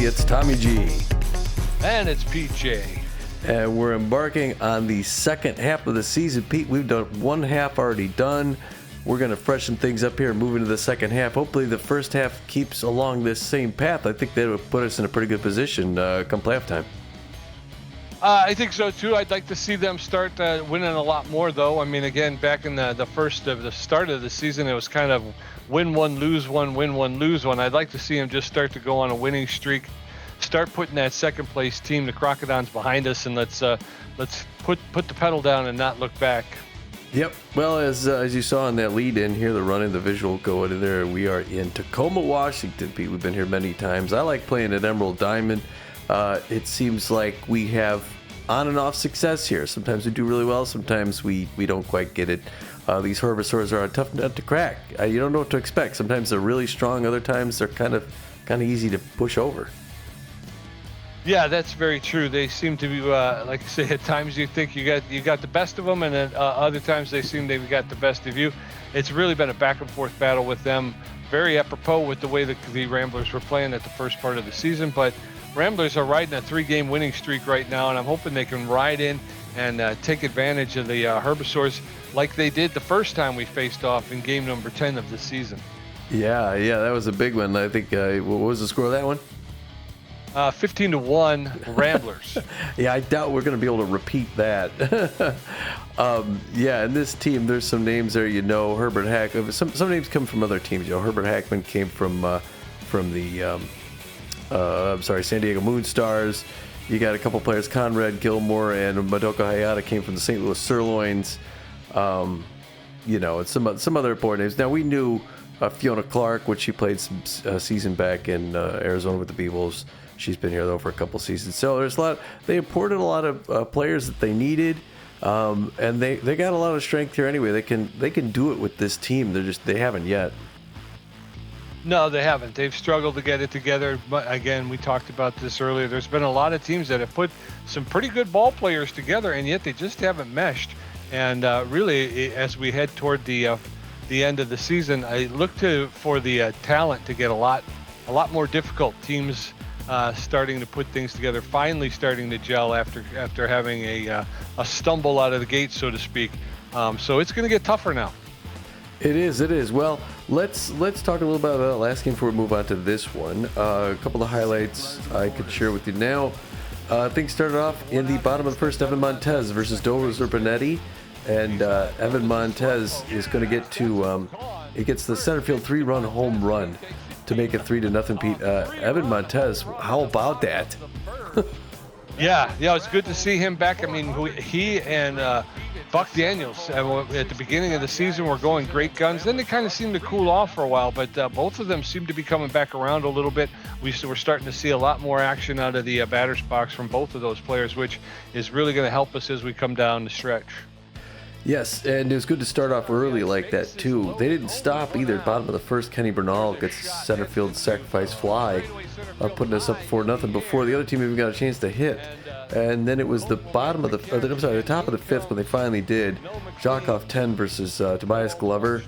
everybody. It's Tommy G. And it's PJ. And we're embarking on the second half of the season. Pete, we've done one half already done. We're going to freshen things up here and move into the second half. Hopefully the first half keeps along this same path. I think that would put us in a pretty good position come playoff time. I think so too. I'd like to see them start winning a lot more, though. I mean, again, back in the start of the season, it was kind of win one, lose one, win one, lose one. I'd like to see them just start to go on a winning streak, start putting that second place team, the Crocodiles, behind us, and let's put the pedal down and not look back. Yep. Well, as you saw in that lead in here, the running, the visual going in there, we are in Tacoma, Washington. Pete, we've been here many times. I like playing at Emerald Diamond. It seems like we have on and off success here. Sometimes we do really well. Sometimes we don't quite get it. These Herbisaurs are a tough nut to crack. You don't know what to expect. Sometimes they're really strong. Other times they're kind of easy to push over. Yeah, that's very true. They seem to be, like I say, at times you think you got the best of them, and then other times they seem they've got the best of you. It's really been a back and forth battle with them. Very apropos with the way the Ramblers were playing at the first part of the season, but Ramblers are riding a 3-game winning streak right now, and I'm hoping they can ride in and take advantage of the Herbisaurs like they did the first time we faced off in game number 10 of the season. Yeah, that was a big one. I think, what was the score of that one? 15-1 Ramblers. Yeah, I doubt we're going to be able to repeat that. Yeah, in this team, there's some names there, Herbert Hackman. Some names come from other teams. Herbert Hackman came from the San Diego Moonstars. You got a couple players, Conrad Gilmore and Madoka Hayata came from the St. Louis Sirloins. And some other important names. Now, we knew Fiona Clark, when she played some season back in Arizona with the Beavles. She's been here, though, for a couple seasons. So there's a lot. They imported a lot of players that they needed, and they got a lot of strength here anyway. They can do it with this team. They haven't yet. No, they haven't. They've struggled to get it together. But again, we talked about this earlier. There's been a lot of teams that have put some pretty good ball players together, and yet they just haven't meshed. And really, as we head toward the end of the season, I look for the talent to get a lot more difficult. Teams starting to put things together, finally starting to gel after having a stumble out of the gate, so to speak. So it's going to get tougher now. It is. Well, let's talk a little bit about that last game before we move on to this one. A couple of highlights I could share with you now. Things started off in the bottom of the first. Evan Montez versus Dover Zerpanetti, and Evan Montez is going to get to he gets the center field 3-run home run to make it 3-0. Pete, Evan Montez, how about that? Yeah, it's good to see him back. I mean, he and Buck Daniels at the beginning of the season were going great guns. Then they kind of seemed to cool off for a while, but both of them seem to be coming back around a little bit. We're starting to see a lot more action out of the batter's box from both of those players, which is really going to help us as we come down the stretch. Yes, and it was good to start off early like that, too. They didn't stop either. Bottom of the first, Kenny Bernal gets a center field sacrifice fly, putting us up 4-0 before the other team even got a chance to hit. And then it was the top of the fifth when they finally did. Jakov 10 versus Tobias Glover.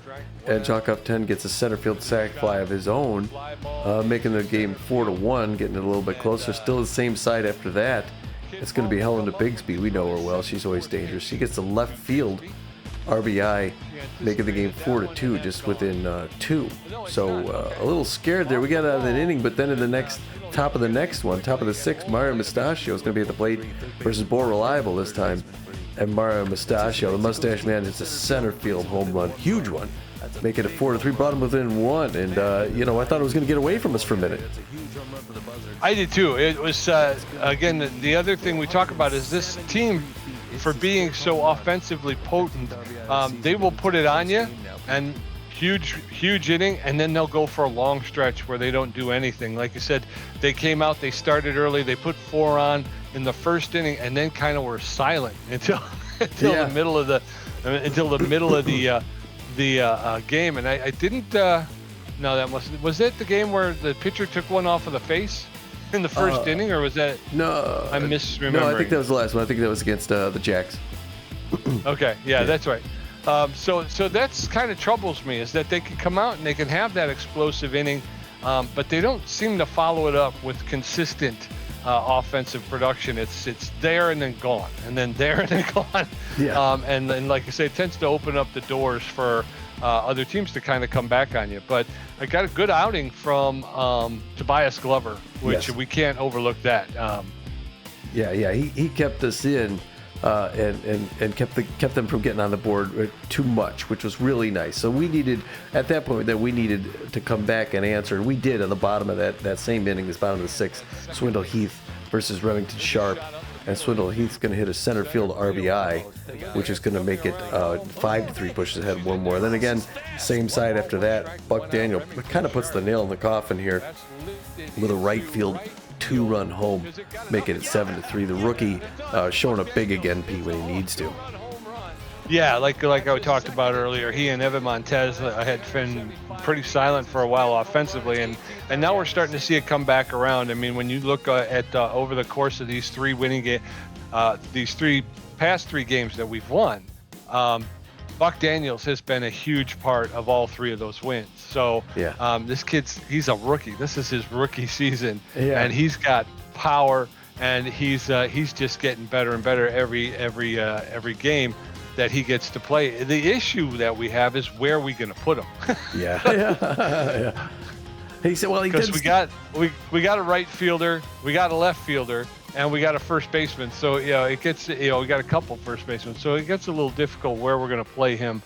And Jakov 10 gets a center field sac fly of his own, making the game 4-1, getting it a little bit closer. Still the same side after that. It's going to be Helen Bigsby. We know her well. She's always dangerous. She gets the left field RBI, making the game 4-2, just within 2. So a little scared there. We got out of that inning, but then in the top of the sixth, Mario Mustachio is going to be at the plate versus Bo Reliable this time. And Mario Mustachio, the mustache man, hits a center field home run, huge one, make it a 4-3, brought him within 1. And I thought it was going to get away from us for a minute. I did too. It was again, the other thing we talk about is this team, for being so offensively potent, they will put it on you, and huge inning, and then they'll go for a long stretch where they don't do anything. Like you said, they came out, they started early, they put 4 on in the first inning, and then kind of were silent until the middle of the game. And I didn't. No, that was it. The game where the pitcher took one off of the face in the first inning, or was that? No, I'm misremembering. No, I think that was the last one. I think that was against the Jacks. Okay, yeah, that's right. So that's kind of troubles me, is that they can come out and they can have that explosive inning, but they don't seem to follow it up with consistent offensive production. It's there and then gone, and then there and then gone. Yeah. And then, like I say, it tends to open up the doors for other teams to kind of come back on you. But I got a good outing from Tobias Glover, which Yes. we can't overlook that. He kept us in and kept them from getting on the board too much, which was really nice. So we needed, at that point, we needed to come back and answer, and we did on the bottom of that same inning, this bottom of the sixth, Swindle Heath versus Remington Sharp. And Swindle Heath's going to hit a center field RBI, which is going to make it 5-3 pushes ahead, one more. Then again, same side after that, Buck Daniel kind of puts the nail in the coffin here with a right field 2-run home, making it 7-3. The rookie showing up big again, Pete, when he needs to. Yeah, like I talked about earlier, he and Evan Montez had been pretty silent for a while offensively, and now we're starting to see it come back around. I mean, when you look at over the course of these three past three games that we've won, Buck Daniels has been a huge part of all three of those wins. So this he's a rookie. This is his rookie season, and he's got power, and he's just getting better and better every game that he gets to play. The issue that we have is where are we going to put him? Yeah. He said, well, because we got a right fielder, we got a left fielder, and we got a first baseman. So it gets we got a couple first basemen. So it gets a little difficult where we're going to play him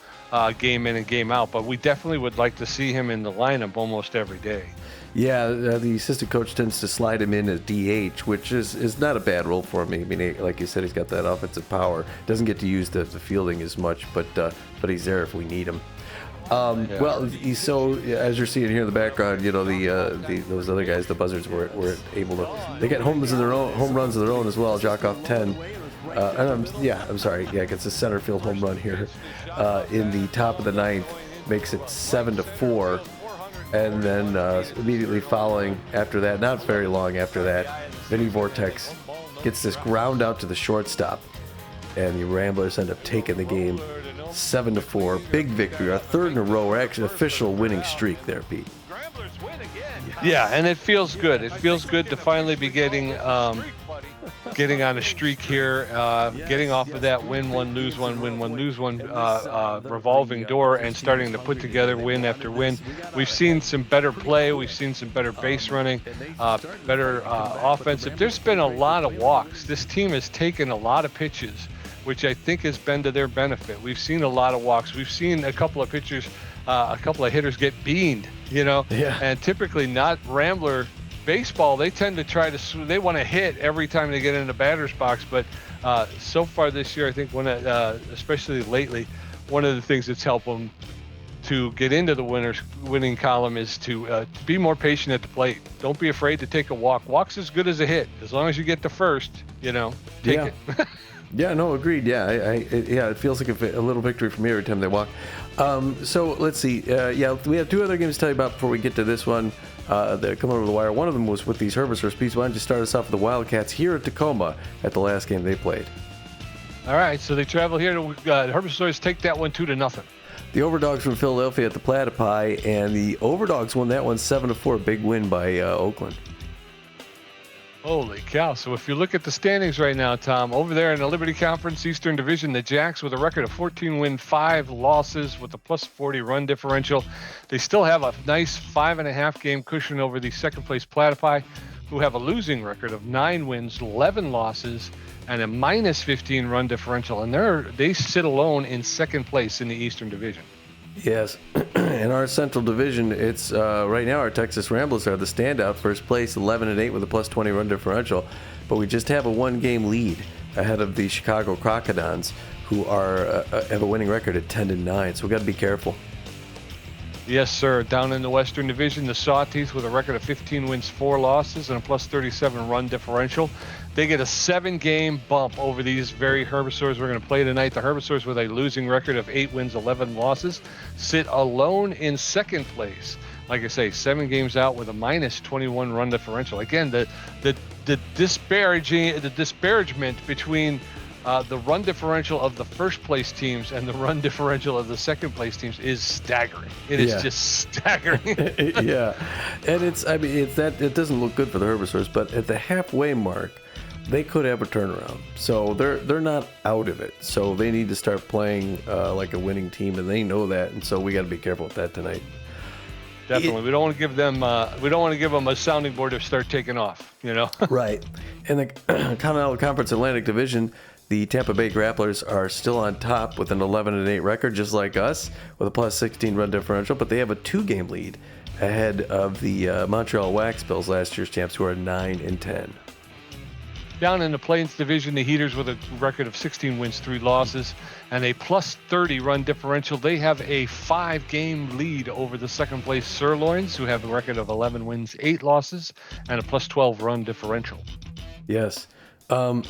game in and game out. But we definitely would like to see him in the lineup almost every day. Yeah, the assistant coach tends to slide him in as DH, which is not a bad role for him. I mean, like you said, he's got that offensive power. Doesn't get to use the fielding as much, but he's there if we need him. Well, so as you're seeing here in the background, those other guys, the Buzzards, were able to. They get home runs of their own as well. Jock off 10. I'm sorry. Yeah, gets a center field home run here in the top of the ninth, makes it 7-4. And then immediately following after that, not very long after that, Vinny Vortex gets this ground out to the shortstop, and the Ramblers end up taking the game 7-4. Big victory, our third in a row. We're actually official winning streak there, Pete. Yeah, and it feels good. It feels good to finally be getting on a streak here, getting off of that win one, lose one, win one, lose one revolving door, and starting to put together win after win. We've seen some better play. We've seen some better base running, better offensive. There's been a lot of walks. This team has taken a lot of pitches, which I think has been to their benefit. We've seen a lot of walks. We've seen a couple of pitchers, a couple of hitters get beaned, and typically not Rambler baseball. They tend to they want to hit every time they get in the batter's box. But so far this year, I think especially lately, one of the things that's helped them to get into the winning column is to be more patient at the plate. Don't be afraid to take a walk. Walk's as good as a hit. As long as you get to first, take it. Yeah, no, agreed. Yeah, it feels like a little victory for me every time they walk. So let's see. We have two other games to tell you about before we get to this one. That come over the wire. One of them was with these Herbisaurs. Pete, why don't you start us off with the Wildcats here at Tacoma at the last game they played? All right, so they travel here to Herbisaurs take that one 2-0. The Overdogs from Philadelphia at the Platypi, and the Overdogs won that one 7-4. Big win by Oakland. Holy cow. So if you look at the standings right now, Tom, over there in the Liberty Conference Eastern Division, the Jacks with a record of 14 wins, 5 losses with a plus 40 run differential. They still have a nice 5.5 game cushion over the second place Platypi, who have a losing record of 9 wins, 11 losses, and a minus 15 run differential. And they sit alone in second place in the Eastern Division. Yes, in our Central Division, it's right now our Texas Ramblers are the standout, first place, 11-8 with a plus 20 run differential, but we just have a 1-game lead ahead of the Chicago Crocodons, who have a winning record at 10-9. So we got to be careful. Yes, sir. Down in the Western Division, the Sawteeth with a record of 15 wins, 4 losses, and a plus 37 run differential. They get a 7-game bump over these very Herbisaurs we're going to play tonight. The Herbisaurs with a losing record of 8 wins, 11 losses, sit alone in second place. Like I say, 7 games out with a minus 21 run differential. Again, the disparagement between the run differential of the first place teams and the run differential of the second place teams is staggering. It is just staggering. Yeah, and it doesn't look good for the Herbisaurs, but at the halfway mark, they could have a turnaround. So they're not out of it. So they need to start playing like a winning team, and they know that. And so we got to be careful with that tonight. Definitely, we don't want to give them. We don't want to give them a sounding board to start taking off. Right. In the Continental Conference Atlantic Division, the Tampa Bay Grapplers are still on top with an 11-8 record, just like us, with a plus 16 run differential. But they have a 2-game lead ahead of the Montreal Wax Bills, last year's champs, who are 9-10. Down in the Plains Division, the Heaters with a record of 16 wins, 3 losses, and a plus 30 run differential. They have a 5-game lead over the second place Sirloins, who have a record of 11 wins, 8 losses, and a plus 12 run differential. Yes. And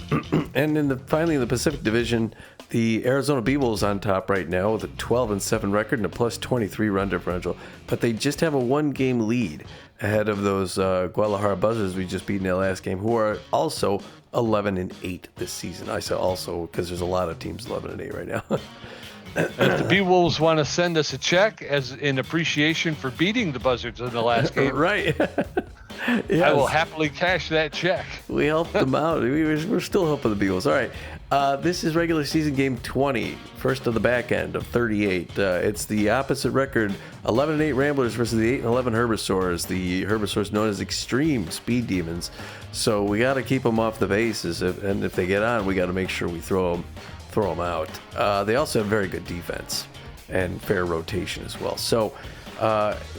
finally in the Pacific Division, the Arizona Beavles on top right now with a 12-7 record and a plus 23 run differential. But they just have a 1-game lead ahead of those Guadalajara Buzzards we just beat in their last game, who are also 11-8 this season. I say also because there's a lot of teams 11-8 right now. If the B-Wolves want to send us a check as in appreciation for beating the Buzzards in the last game, right? Yes. I will happily cash that check. We helped them out. We're still helping the Beagles. All right. This is regular season game 20, first of the back end of 38. It's the opposite record, 11-8 Ramblers versus the 8-11 Herbisaurs. The Herbisaurs known as extreme speed demons. So we got to keep them off the bases, and if they get on, we got to make sure we throw them out. They also have very good defense and fair rotation as well. So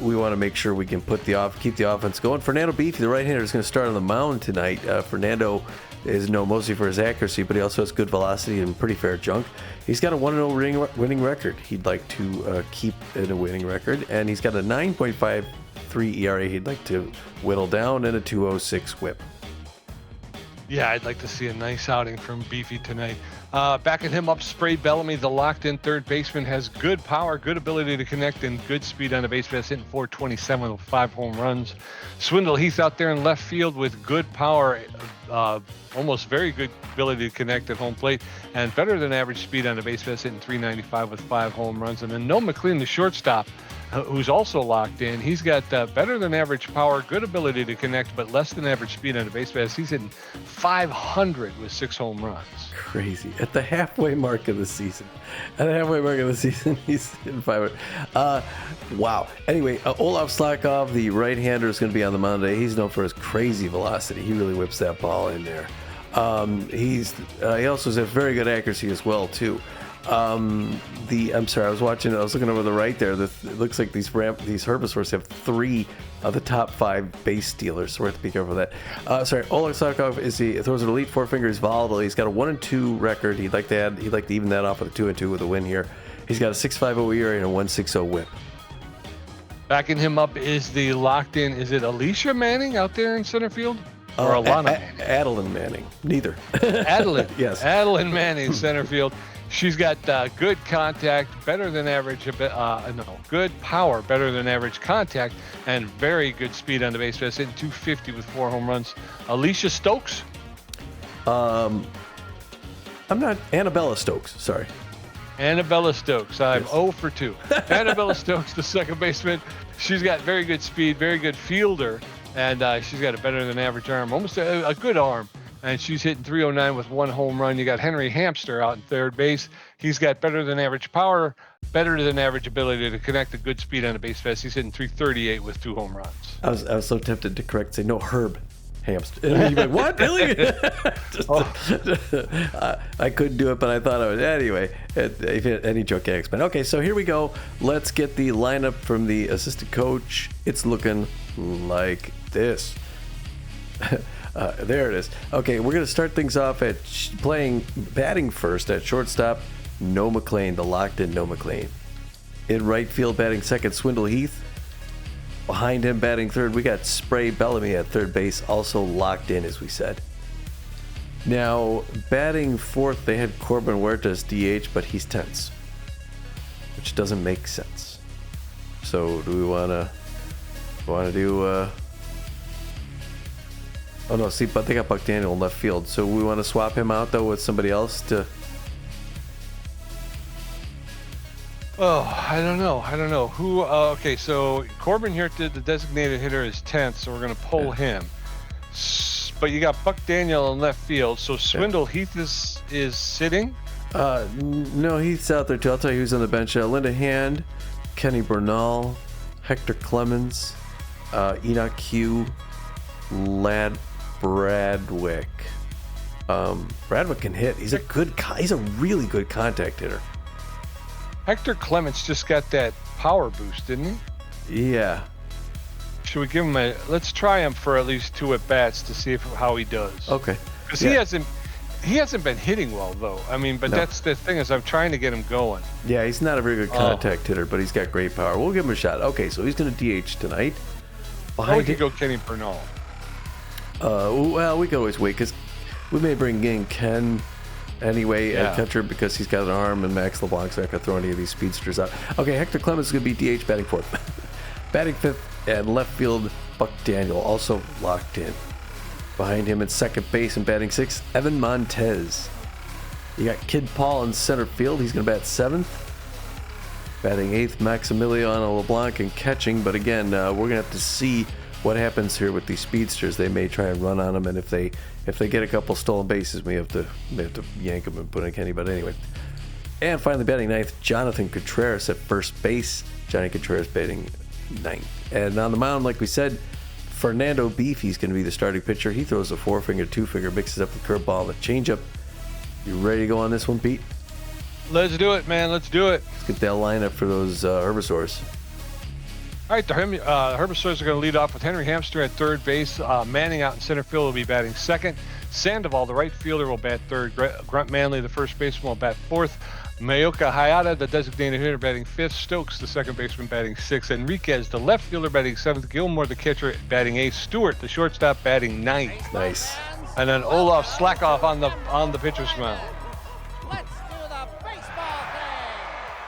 we want to make sure we can keep the offense going. Fernando Beefy, the right-hander, is going to start on the mound tonight. Fernando is known mostly for his accuracy, but he also has good velocity and pretty fair junk. He's got a 1-0 winning record. He'd like to keep in a winning record, and he's got a 9.53 ERA he'd like to whittle down, and a 2.06 whip. Yeah, I'd like to see a nice outing from Beefy tonight. Backing him up, Spray Bellamy, the locked-in third baseman, has good power, good ability to connect, and good speed on the base paths, hitting .427 with 5 home runs. Swindle Heath out there in left field with good power, almost very good ability to connect at home plate, and better than average speed on the base paths, hitting .395 with 5 home runs. And then Noah McLean, the shortstop, who's also locked in. He's got better than average power, good ability to connect, but less than average speed on the base paths. He's hitting .500 with 6 home runs. Crazy. At the halfway mark of the season. He's hitting 500. Wow. Anyway, Olaf Slakov, the right-hander, is going to be on the mound today. He's known for his crazy velocity. He really whips that ball in there. He also has very good accuracy as well, too. I'm sorry, I was looking over the right there. It looks like these Herbisaurs have 3 of the top 5 base stealers, so we have to be careful with that. Sorry, Oleg Sakov throws an elite 4-finger. He's volatile. He's got a 1-2 record. He'd like to even that off with a 2-2 with a win here. He's got a 6.50 ERA and a 1.60 whip. Backing him up is the locked in. Is it Alicia Manning out there in center field? Or Alana Manning? Adeline Manning. Neither. Adeline. Yes. Adeline Manning, center field. She's got good contact, better than average, good power, better than average contact, and very good speed on the base paths, hitting .250 with 4 home runs. Alicia Stokes? I'm not. Annabella Stokes, sorry. Annabella Stokes. I'm 0 for 2. Annabella Stokes, the second baseman. She's got very good speed, very good fielder, and she's got a better than average arm, almost a good arm. And she's hitting .309 with 1 home run. You got Henry Hamster out in third base. He's got better than average power, better than average ability to connect, a good speed on the base paths. He's hitting .338 with 2 home runs. I was so tempted to say no, Herb Hamster. You'd be like, what? Really? I couldn't do it, but I thought I would. Anyway, any joke can explain. Okay, so here we go. Let's get the lineup from the assistant coach. It's looking like this. There it is. Okay, we're going to start things off at batting first at shortstop, Noah McLean, the locked-in Noah McLean. In right field, batting second, Swindle Heath. Behind him, batting third, we got Spray Bellamy at third base, also locked in, as we said. Now, batting fourth, they had Corbin Huertas DH, but he's tense, which doesn't make sense. So, do we want to do Oh no, see, but they got Buck Daniel in left field, so we want to swap him out though with somebody else to. Oh, I don't know. Who? Okay, so Corbin here did the designated hitter is 10th, so we're gonna pull him. But you got Buck Daniel in left field, so Swindle Heath is sitting. No, Heath's out there too. I'll tell you who's on the bench. Linda Hand, Kenny Bernal, Hector Clemens, Enoch Q, Lad Bradwick. Bradwick can hit. He's a really good contact hitter. Hector Clements just got that power boost, didn't he? Yeah. Should we give him let's try him for at least 2 at bats to see how he does. Okay. Because he hasn't been hitting well though. I mean, but that's the thing is I'm trying to get him going. Yeah, he's not a very good contact hitter, but he's got great power. We'll give him a shot. Okay, so he's going to DH tonight. We could go Kenny Bernal. Well, we could always wait because we may bring in Ken anyway at catcher because he's got an arm and Max LeBlanc's not going to throw any of these speedsters out. Okay, Hector Clemens is going to be DH, batting 4th. Batting 5th and left field, Buck Daniel also locked in. Behind him at second base and batting 6th, Evan Montez. You got Kid Paul in center field. He's going to bat 7th. Batting 8th, Maximiliano LeBlanc in catching. But again, we're going to have to see what happens here with these speedsters. They may try and run on them, and if they get a couple stolen bases, we have to yank them and put in Kenny. But anyway, and finally batting 9th, Jonathan Contreras at first base. Johnny Contreras batting 9th, and on the mound, like we said, Fernando Beefy's going to be the starting pitcher. He throws a 4-finger, 2-finger, mixes up the curveball, the changeup. You ready to go on this one, Pete? Let's do it, man. Let's do it. Let's get that lineup for those Herbisaurs. All right, the Herbisaurs are going to lead off with Henry Hamster at third base. Manning out in center field will be batting 2nd. Sandoval, the right fielder, will bat 3rd. Grunt Manley, the first baseman, will bat 4th. Mayoka Hayata, the designated hitter, batting 5th. Stokes, the second baseman, batting 6th. Enriquez, the left fielder, batting 7th. Gilmore, the catcher, batting 8th. Stewart, the shortstop, batting 9th. Nice. And then Olaf Slackoff on the pitcher's mound. Let's do the baseball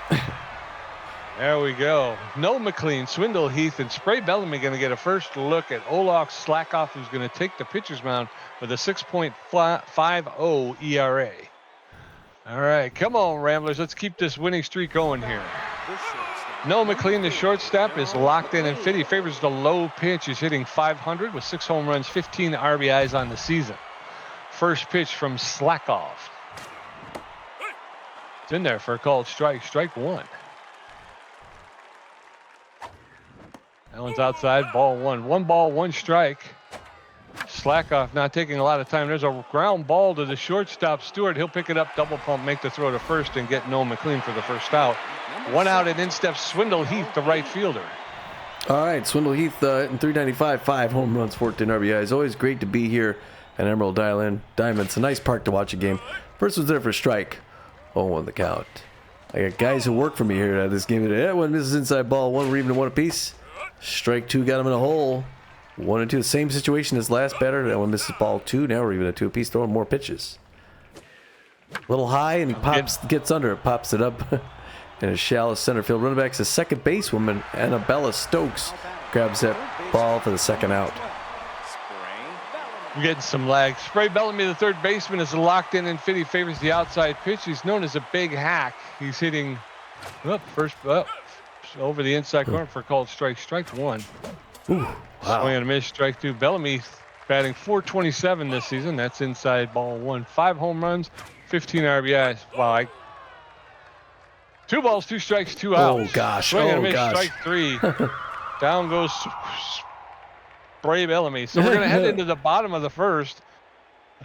thing. There we go. Noel McLean, Swindle Heath, and Spray Bellamy going to get a first look at Olaf Slackoff, who's going to take the pitcher's mound with a 6.50 ERA. All right, come on, Ramblers. Let's keep this winning streak going here. Noel McLean, the shortstop, is locked in and fit. He favors the low pitch. He's hitting .500 with 6 home runs, 15 RBIs on the season. First pitch from Slackoff. It's in there for a called strike. Strike 1. That one's outside. Ball 1. 1 ball, 1 strike. Slackoff not taking a lot of time. There's a ground ball to the shortstop, Stewart. He'll pick it up, double pump, make the throw to first, and get Noel McLean for the first out. 1 out, and in steps Swindle Heath, the right fielder. All right, Swindle Heath in 395, 5 home runs, 14 RBIs. Always great to be here at Emerald Diamond. It's a nice park to watch a game. First one's there for strike. 0-1 the count. I got guys who work for me here at this game today. That one misses inside ball 1. We're even to 1 apiece. Strike 2 got him in a hole. 1 and 2, the same situation as last batter. That one misses ball 2. Now we're even at 2 apiece, throwing more pitches. A little high, and he gets under it, pops it up in a shallow center field. Running back's the second basewoman, Annabella Stokes, grabs that ball for the second out. We're getting some lag. Spray Bellamy, the third baseman, is locked in and fit. He favors the outside pitch. He's known as a big hack. He's hitting over the inside corner for a called strike. Strike 1. Ooh, wow. Swing and a miss, strike 2. Bellamy batting .427 this season. That's inside ball 1. 5 home runs, 15 RBIs. Wow. 2 balls, 2 strikes, 2 outs. Oh, gosh. Swing and a miss, strike 3. Down goes Spray Bellamy. So we're going to head into the bottom of the first.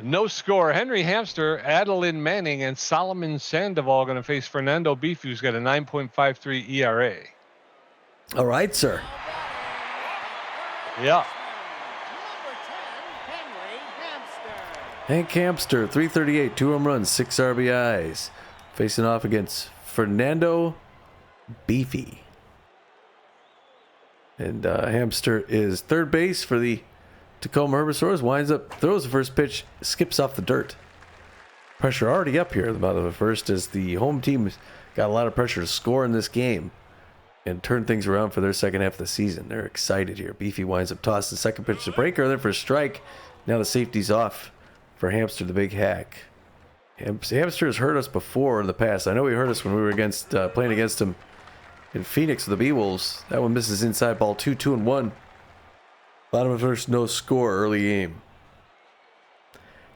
No score. Henry Hamster, Adeline Manning, and Solomon Sandoval going to face Fernando Beefy, who's got a 9.53 ERA. All right, sir. Yeah. Hank Hamster, 338, 2 home runs, 6 RBIs. Facing off against Fernando Beefy. And Hamster is third base for the Tacoma Herbisaurs. Winds up, throws the first pitch, skips off the dirt. Pressure already up here at the bottom of the first as the home team got a lot of pressure to score in this game and turn things around for their second half of the season. They're excited here. Beefy winds up tossing the second pitch to breaker, then for a strike. Now the safety's off for Hamster, the big hack. Hamster has hurt us before in the past. I know he hurt us when we were playing against him in Phoenix with the B-Wolves. That one misses inside ball 2-1. Bottom of first, no score, early game.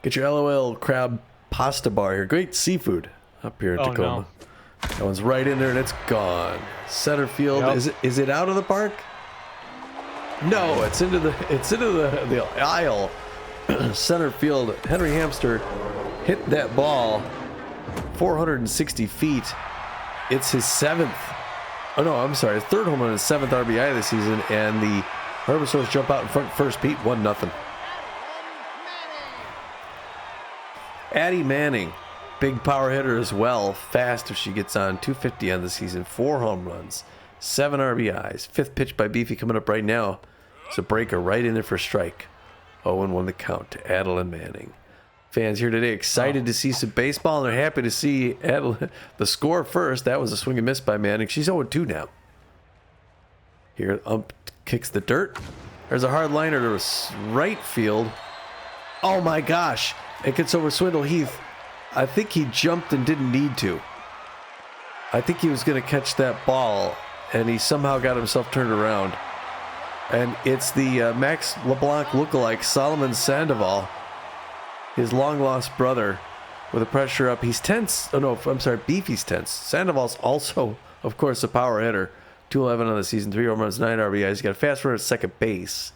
Get your LOL crab pasta bar here. Great seafood up here in Tacoma. No. That one's right in there and it's gone. Center field. Yep. Is it out of the park? No, it's into the aisle. Center field. Henry Hamster hit that ball 460 feet. It's his 7th. Oh no, I'm sorry. Third home run, his 7th RBI this season, and the Herbisaurs jump out in front first. Pete 1-0. Addie Manning, big power hitter as well. Fast if she gets on. 250 on the season. 4 home runs, 7 RBIs. 5th pitch by Beefy coming up right now. It's a breaker right in there for a strike. 0-1 the count to Adeline Manning. Fans here today excited to see some baseball, and they're happy to see Adeline, the score first. That was a swing and miss by Manning. She's 0-2 now. Here, kicks the dirt. There's a hard liner to right field. Oh my gosh. It gets over Swindle Heath. I think he jumped and didn't need to. I think he was going to catch that ball, and he somehow got himself turned around. And it's the Max LeBlanc lookalike, Solomon Sandoval, his long-lost brother, with the pressure up. He's tense. Oh, no, I'm sorry, Beefy's tense. Sandoval's also, of course, a power hitter. 211 on the season, 3 home runs, 9 RBIs. He's got a fast runner at second base.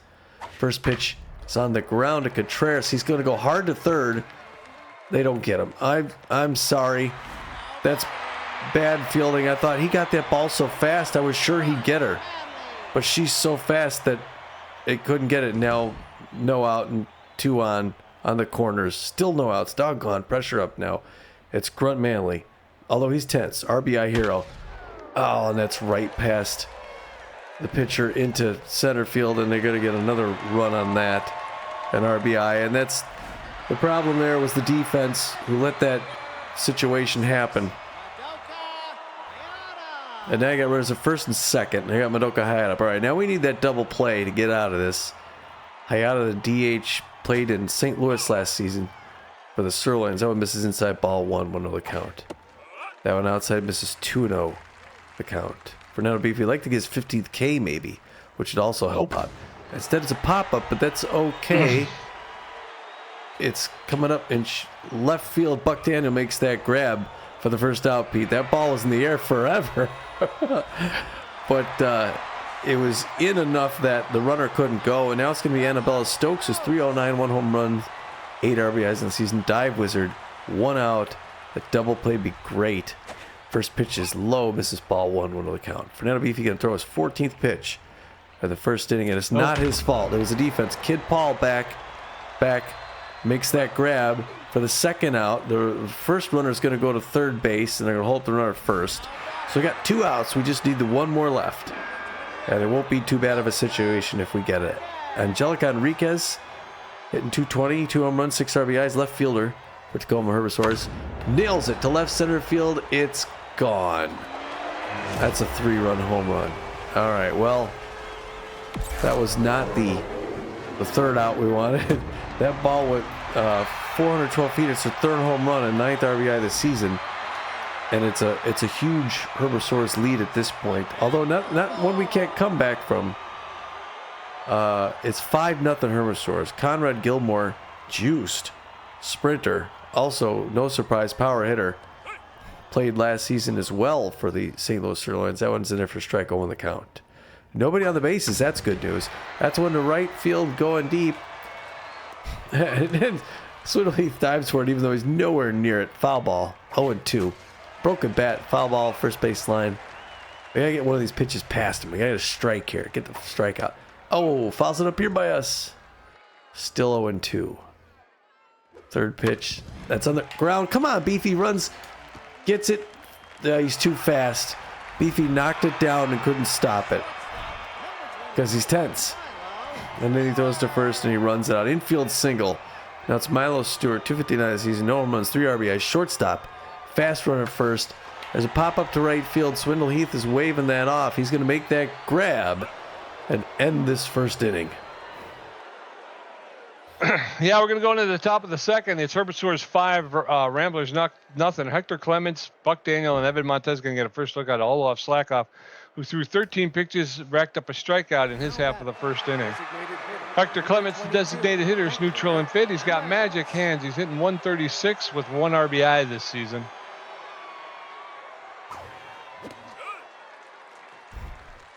First pitch is on the ground to Contreras. He's going to go hard to third. They don't get him. I'm sorry. That's bad fielding. I thought he got that ball so fast, I was sure he'd get her. But she's so fast that it couldn't get it. Now, no out and 2 on the corners. Still no outs. Doggone. Pressure up now. It's Grunt Manley. Although he's tense. RBI hero. Oh, and that's right past the pitcher into center field, and they're going to get another run on that. An RBI. And that's the problem there was the defense who let that situation happen. And now I got runners at first and second. I got Madoka Hayata. All right, now we need that double play to get out of this. Hayata, the DH, played in St. Louis last season for the Sirloins. That one misses inside ball 1-1 the count. That one outside misses 2-0 the count. Fernando Beefy like to get his 15th K maybe, which would also help out. Instead it's a pop-up, but that's okay. It's coming up in left field. Buck Daniel makes that grab for the first out, Pete. That ball was in the air forever. But it was in enough that the runner couldn't go. And now it's going to be Annabella Stokes, who's 309, 1 home run, 8 RBIs in the season. Dive Wizard, 1 out. That double play would be great. First pitch is low, misses ball 1-1 the count. Fernando Beefy going to throw his 14th pitch of the first inning, and it's not his fault. It was a defense. Kid Paul back, makes that grab for the second out. The first runner is going to go to third base, and they're going to hold the runner at first. So we got 2 outs. We just need the 1 more left. And it won't be too bad of a situation if we get it. Angelica Enriquez hitting 220, 2 home runs, 6 RBIs. Left fielder for Tacoma Herbisaurs. Nails it to left center field. It's gone. That's a 3-run home run. All right, well, that was not the third out we wanted. That ball went 412 feet. It's a 3rd home run and 9th RBI this season. And it's a huge Herbisaurs lead at this point. Although not one we can't come back from. It's 5-0 Herbisaurs. Conrad Gilmore, juiced sprinter, also no surprise power hitter, played last season as well for the St. Louis Sirloins. That one's in there for strike 0 the count. Nobody on the bases. That's good news. That's one to right field going deep. And Swindle Heath dives for it even though he's nowhere near it. Foul ball. 0-2. Broken bat. Foul ball. First base line. We gotta get one of these pitches past him. We gotta get a strike here. Get the strikeout. Oh, fouls it up here by us. Still 0-2. Third pitch. That's on the ground. Come on, Beefy runs. Gets it. He's too fast. Beefy knocked it down and couldn't stop it. Because he's tense. And then he throws to first and he runs it out. Infield single. Now it's Milo Stewart, 259 this season, no home runs, 3 RBIs, shortstop, fast runner at first. There's a pop up to right field. Swindle Heath is waving that off. He's going to make that grab and end this first inning. Yeah, we're going to go into the top of the second. It's Herbisaurs 5, Ramblers nothing. Hector Clements, Buck Daniel, and Evan Montez going to get a first look at Olaf Slackoff, who threw 13 pitches, racked up a strikeout in his half of the first inning. Hector Clements, the designated hitter, is neutral and fit. He's got magic hands. He's hitting 136 with 1 RBI this season.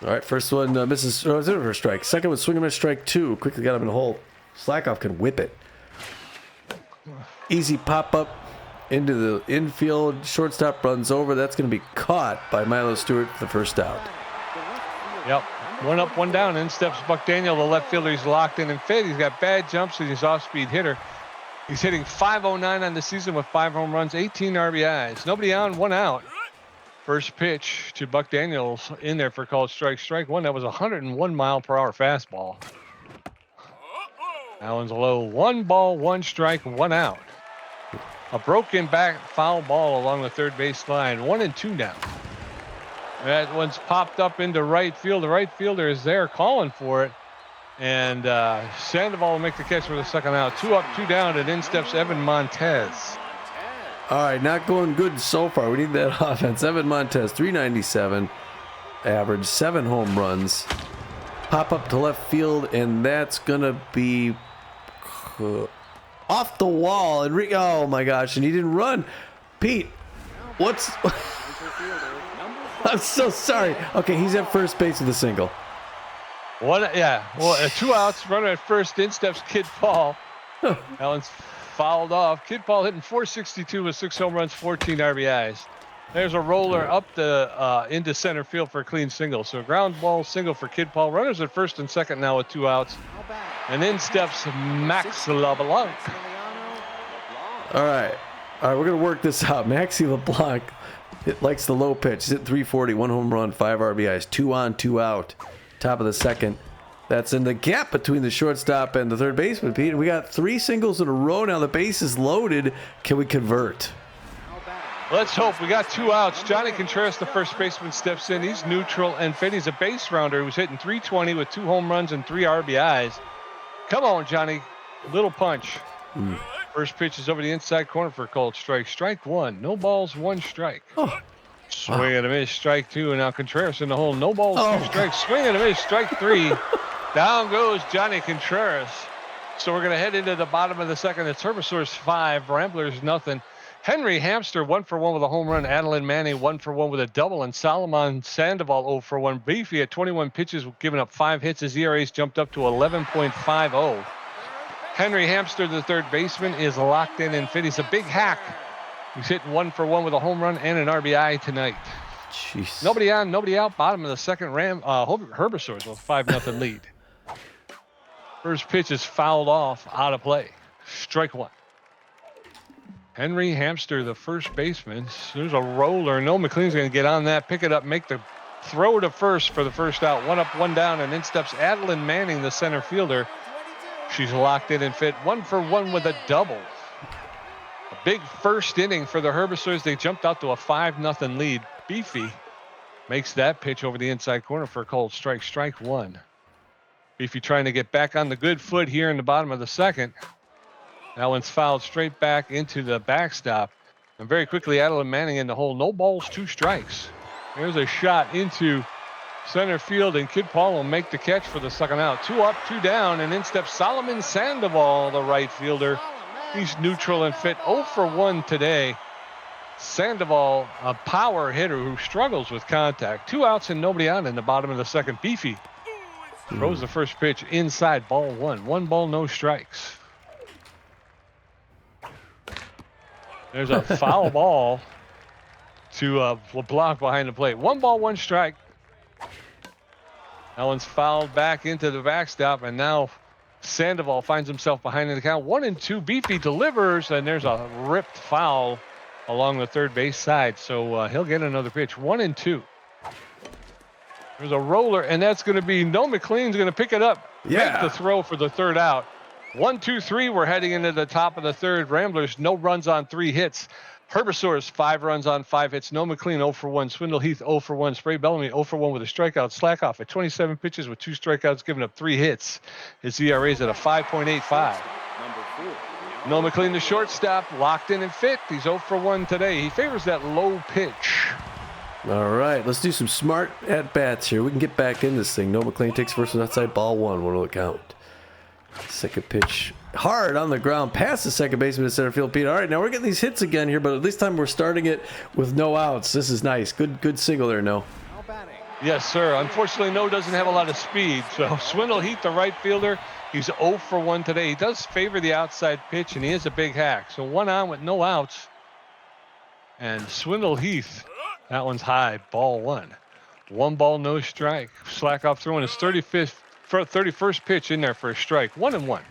All right, first one misses. Oh, it's in for a strike. Second one, swing him a strike 2. Quickly got him in the hole. Slackoff can whip it. Easy pop up into the infield. Shortstop runs over. That's going to be caught by Milo Stewart for the first out. Yep. 1 up, 1 down. In steps Buck Daniel, the left fielder. He's locked in and fit. He's got bad jumps and he's off-speed hitter. He's hitting .509 on the season with 5 home runs, 18 RBIs. Nobody on, 1 out. First pitch to Buck Daniels in there for called strike 1. That was a 101-mile-per-hour fastball. That one's low. 1 ball, 1 strike, 1 out. A broken back foul ball along the third base line. 1 and 2 now. That one's popped up into right field. The right fielder is there calling for it. And Sandoval will make the catch for the second out. 2 up, 2 down, and in steps Evan Montez. All right, not going good so far. We need that offense. Evan Montez, 397 average, 7 home runs. Pop up to left field, and that's going to be off the wall. And oh, my gosh, and he didn't run. Pete, what's... I'm so sorry. Okay, he's at first base with a single. What? Yeah, well, 2 outs, runner at first, in steps Kid Paul. That one's fouled off. Kid Paul hitting .462 with 6 home runs, 14 RBIs. There's a roller up the into center field for a clean single. So ground ball single for Kid Paul. Runners at first and second now with 2 outs. And in steps Max LeBlanc. All right, we're going to work this out. Maxi LeBlanc likes the low pitch. He's hitting .340, 1 home run, 5 RBIs, 2 on, 2 out. Top of the second. That's in the gap between the shortstop and the third baseman, Pete. We got 3 singles in a row now. The base is loaded. Can we convert? Let's hope. We got 2 outs. Johnny Contreras, the first baseman, steps in. He's neutral and fit. He's a base rounder who's hitting .320 with 2 home runs and 3 RBIs. Come on, Johnny. Little punch. First pitch is over the inside corner for a called strike 1. No balls, 1 strike. Oh. Swing and a miss, strike 2. And now Contreras in the hole. No balls, 2 strikes. Swing and a miss, strike 3. Down goes Johnny Contreras. So we're going to head into the bottom of the second. It's Herbisaurs 5, Ramblers nothing. Henry Hamster 1 for 1 with a home run. Adeline Manning 1 for 1 with a double. And Solomon Sandoval 0 for 1. Beefy at 21 pitches, giving up 5 hits. His ERA's jumped up to 11.50. Henry Hamster, the third baseman, is locked in and fit. He's a big hack. He's hitting 1 for 1 with a home run and an RBI tonight. Jeez. Nobody on, nobody out. Bottom of the second, Herbisaurs with 5-0 lead. First pitch is fouled off, out of play. Strike 1. Henry Hamster, the first baseman. There's a roller. No, McLean's going to get on that, pick it up, make the throw to first for the first out. 1 up, 1 down, and in steps Adeline Manning, the center fielder. She's locked in and fit. 1 for 1 with a double. A big first inning for the Herbisaurs. They jumped out to a 5-0 lead. Beefy makes that pitch over the inside corner for a called strike 1. Beefy trying to get back on the good foot here in the bottom of the second. That one's fouled straight back into the backstop. And very quickly, Adeline Manning in the hole. No balls, 2 strikes. There's a shot into center field, and Kid Paul will make the catch for the second out. 2 up, 2 down, and in steps Solomon Sandoval, the right fielder. He's neutral and fit. 0 for 1 today. Sandoval, a power hitter who struggles with contact. 2 outs and nobody on in the bottom of the second. Beefy throws the first pitch inside, ball 1. 1 ball, no strikes. There's a foul ball to LeBlanc behind the plate. 1 ball, 1 strike. That one's fouled back into the backstop, and now Sandoval finds himself behind in the count. 1 and 2. Beefy delivers, and there's a ripped foul along the third base side. So he'll get another pitch. 1 and 2. There's a roller, and that's going to be McLean's going to pick it up. Yeah. Make the throw for the third out. 1, 2, 3. We're heading into the top of the third. Ramblers, no runs on 3 hits. Herbisaurs, 5 runs on 5 hits. No McLean, 0 for 1. Swindle Heath, 0 for 1. Spray Bellamy, 0 for 1 with a strikeout. Slackoff at 27 pitches with 2 strikeouts, giving up 3 hits. His ERA is at a 5.85. Noah McLean, the shortstop, locked in and fit. He's 0 for 1 today. He favors that low pitch. All right, let's do some smart at-bats here. We can get back in this thing. Noah McLean takes first and outside, ball 1, 1 will count. Second pitch, hard on the ground, past the second baseman to center field, Pete. All right, now we're getting these hits again here, but at this time we're starting it with no outs. This is nice. Good single there, No. Yes, sir. Unfortunately, No doesn't have a lot of speed. So Swindle Heath, the right fielder, he's 0 for 1 today. He does favor the outside pitch, and he is a big hack. So 1 on with no outs. And Swindle Heath, that one's high, ball 1. 1 ball, no strike. Slack off throwing his 31st pitch in there for a strike. 1-1.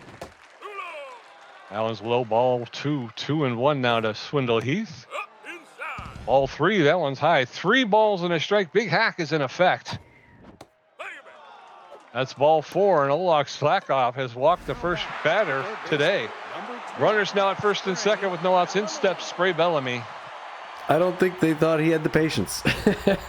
That one's low, ball 2. 2-1 now to Swindle Heath. Ball 3, that one's high. 3 balls and a strike. Big hack is in effect. That's ball 4, and Olak Slackoff has walked the first batter today. Runners now at first and second with no outs. In steps Spray Bellamy. I don't think they thought he had the patience.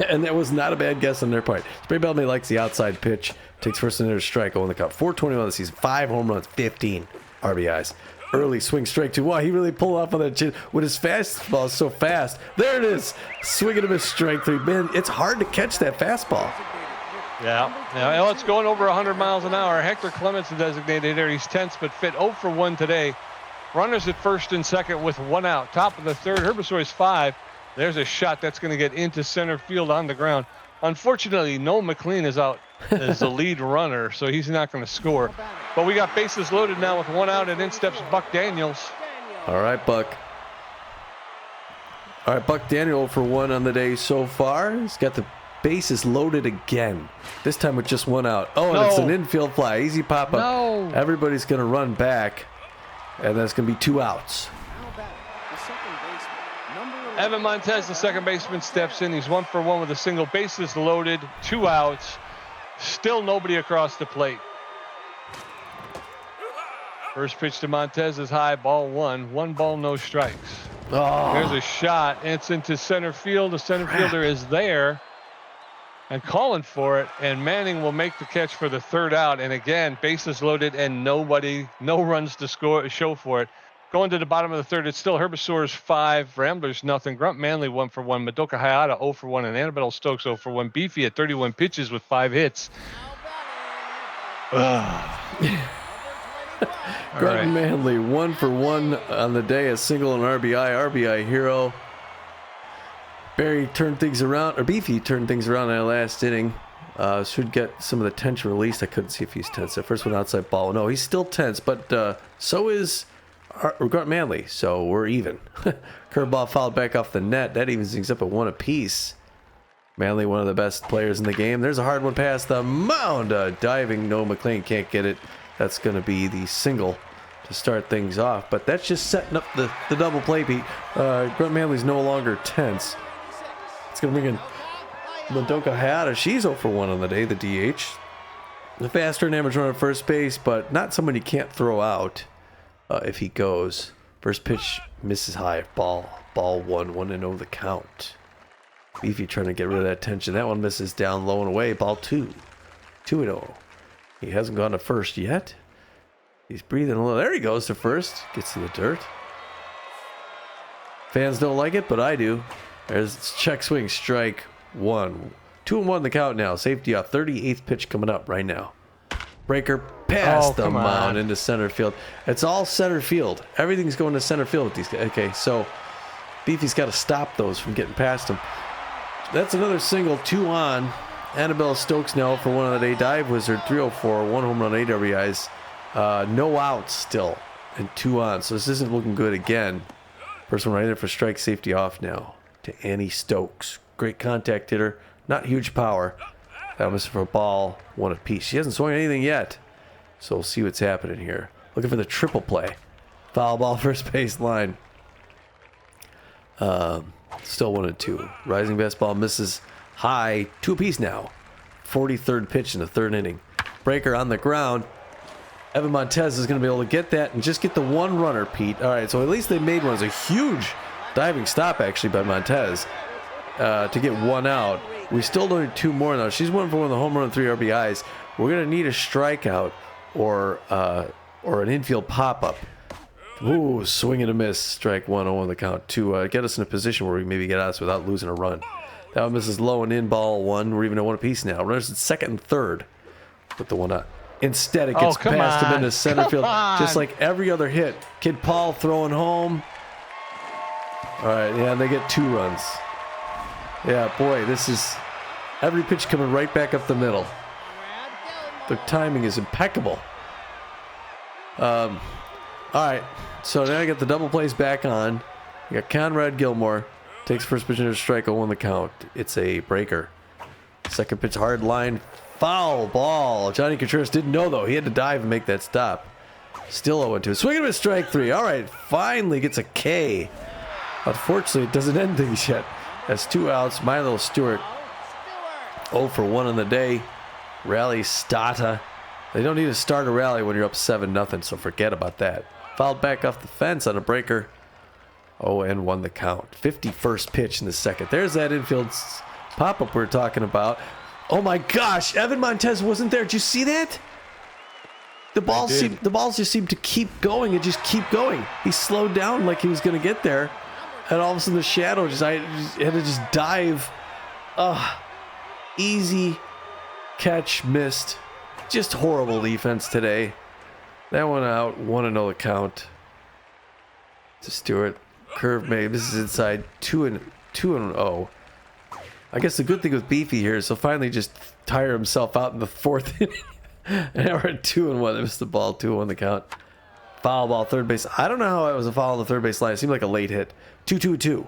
And that was not a bad guess on their part. Spray Bellamy likes the outside pitch. Takes first and there's strike on the cup. 421 this season. 5 home runs, 15 RBIs. Early swing strike 2. Wow, he really pulled off on that chin with his fastball so fast. There it is. Swinging him a strike 3. Man, it's hard to catch that fastball. Yeah. Now it's going over 100 miles an hour. Hector Clements, the designated hitter. He's tense but fit. 0 for 1 today. Runners at first and second with 1 out. Top of the third. Herbisaurs 5. There's a shot that's going to get into center field on the ground. Unfortunately, Noah McLean is out as the lead runner, so he's not going to score. But we got bases loaded now with 1 out, and in steps Buck Daniels. All right, Buck. All right, Buck Daniel for 1 on the day so far. He's got the bases loaded again. This time with just 1 out. Oh, and No. it's an infield fly. Easy pop-up. No. Everybody's going to run back, and that's going to be 2 outs. Evan Montez, the second baseman, steps in. He's 1 for 1 with a single. Bases loaded, 2 outs. Still nobody across the plate. First pitch to Montez is high, ball 1. 1 ball, no strikes. Oh, There's a shot. It's into center field. The center fielder is there and calling for it. And Manning will make the catch for the 3rd out. And again, bases loaded and no runs to show for it. Going to the bottom of the 3rd, it's still Herbisaurs 5, Ramblers nothing. Grunt Manley 1 for 1, Madoka Hayata 0 for 1, and Annabelle Stokes 0 for 1. Beefy at 31 pitches with 5 hits. Grunt Manley 1 for 1 on the day, a single and RBI hero. Barry turned things around, or Beefy turned things around in that last inning. Should get some of the tension released. I couldn't see if he's tense. The first one outside ball. No, he's still tense, but so is Grunt Manley, so we're even. Curveball fouled back off the net. That evens things up at 1 apiece. Manley, one of the best players in the game. There's a hard one past the mound. Diving, Noah McLean can't get it. That's going to be the single to start things off. But that's just setting up the double play, Pete. Grunt Manley's no longer tense. It's going to bring in Madoka Hayata. She's 0 for 1 on the day, the DH. The faster and average runner at first base, but not someone you can't throw out. If he goes. First pitch misses high. Ball 1. 1-0 the count. Beefy trying to get rid of that tension. That one misses down low and away. Ball 2. 2-0. He hasn't gone to first yet. He's breathing a little. There he goes to first. Gets to the dirt. Fans don't like it, but I do. There's check swing strike 1. 2-1 the count now. Safety off. 38th pitch coming up right now. Breaker past the mound into center field. It's all center field. Everything's going to center field with these guys. Okay, so Beefy's got to stop those from getting past him. That's another single, 2 on. Annabelle Stokes now for 1 on the day. Dive Wizard 304, 1 home run, 8 RBIs. No outs still, and 2 on. So this isn't looking good again. First one right there for strike, safety off now to Annie Stokes. Great contact hitter, not huge power. That was for a ball, 1 apiece. She hasn't swung anything yet, so we'll see what's happening here. Looking for the triple play. Foul ball, first base line. Still 1-2. Rising fastball misses high, 2 apiece now. 43rd pitch in the 3rd inning. Breaker on the ground. Evan Montez is going to be able to get that and just get the 1 runner, Pete. All right, so at least they made one. It's a huge diving stop, actually, by Montez to get 1 out. We still need 2 more now. She's 1 for 1 with a home run and 3 RBIs. We're going to need a strikeout or an infield pop-up Ooh, swing and a miss. Strike 1 on the count to get us in a position where we maybe get out of this without losing a run. That one misses low and in, ball 1. We're even at 1 apiece now. Runners at second and third with the 1 out. Instead, it gets past him into center field. Just like every other hit. Kid Paul throwing home. All right, yeah, they get 2 runs. Yeah, boy, this is every pitch coming right back up the middle. The timing is impeccable. All right, so now I got the double plays back on. You got Conrad Gilmore. Takes first pitch into strike, 0 on the count. It's a breaker. Second pitch, hard line, foul ball. Johnny Contreras didn't know, though. He had to dive and make that stop. Still 0-2. Swinging with strike 3. All right, finally gets a K. Unfortunately, it doesn't end things yet. That's 2 outs. Milo Stewart, 0 for 1 on the day. Rally Stata. They don't need to start a rally when you're up 7-0, so forget about that. Fouled back off the fence on a breaker. 0-1 the count. 51st pitch in the second. There's that infield pop-up we were talking about. Oh my gosh, Evan Montez wasn't there. Did you see that? The balls just seemed to keep going and just keep going. He slowed down like he was going to get there. And all of a sudden the shadow I had to just dive. Easy catch missed. Just horrible defense today. That one out, 1-0 the count to Stewart. Curve made. This is inside 2-0. I guess the good thing with Beefy here is he'll finally just tire himself out in the 4th inning. And now we're at 2-1. They missed the ball, 2-1 the count. Foul ball, third base. I don't know how it was a foul on the third base line. It seemed like a late hit. 2-2-2.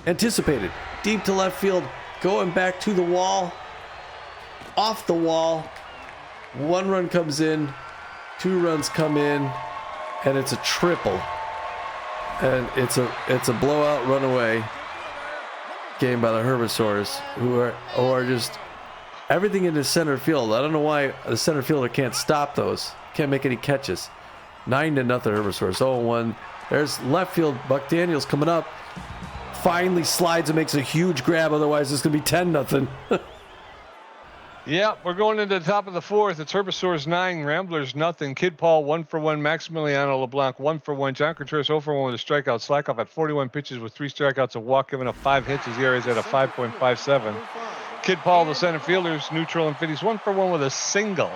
Anticipated. Deep to left field. Going back to the wall. Off the wall. 1 run comes in. 2 runs come in. And it's a triple. And it's a blowout runaway game by the Herbisaurs, who are just everything into center field. I don't know why the center fielder can't stop those. Can't make any catches. 9-0 Herbisaurs. 0-1. There's left field. Buck Daniels coming up. Finally slides and makes a huge grab. Otherwise, it's going to be 10-0. Yeah, we're going into the top of the 4th. It's Herbisaurs 9, Ramblers 0. Kid Paul 1 for 1. Maximiliano LeBlanc 1 for 1. John Contreras 0 for 1 with a strikeout. Slackoff at 41 pitches with 3 strikeouts, a walk, giving up 5 hits. His ERA is at a 5.57. Kid Paul, the center fielders, neutral and fit. He's 1 for 1 with a single.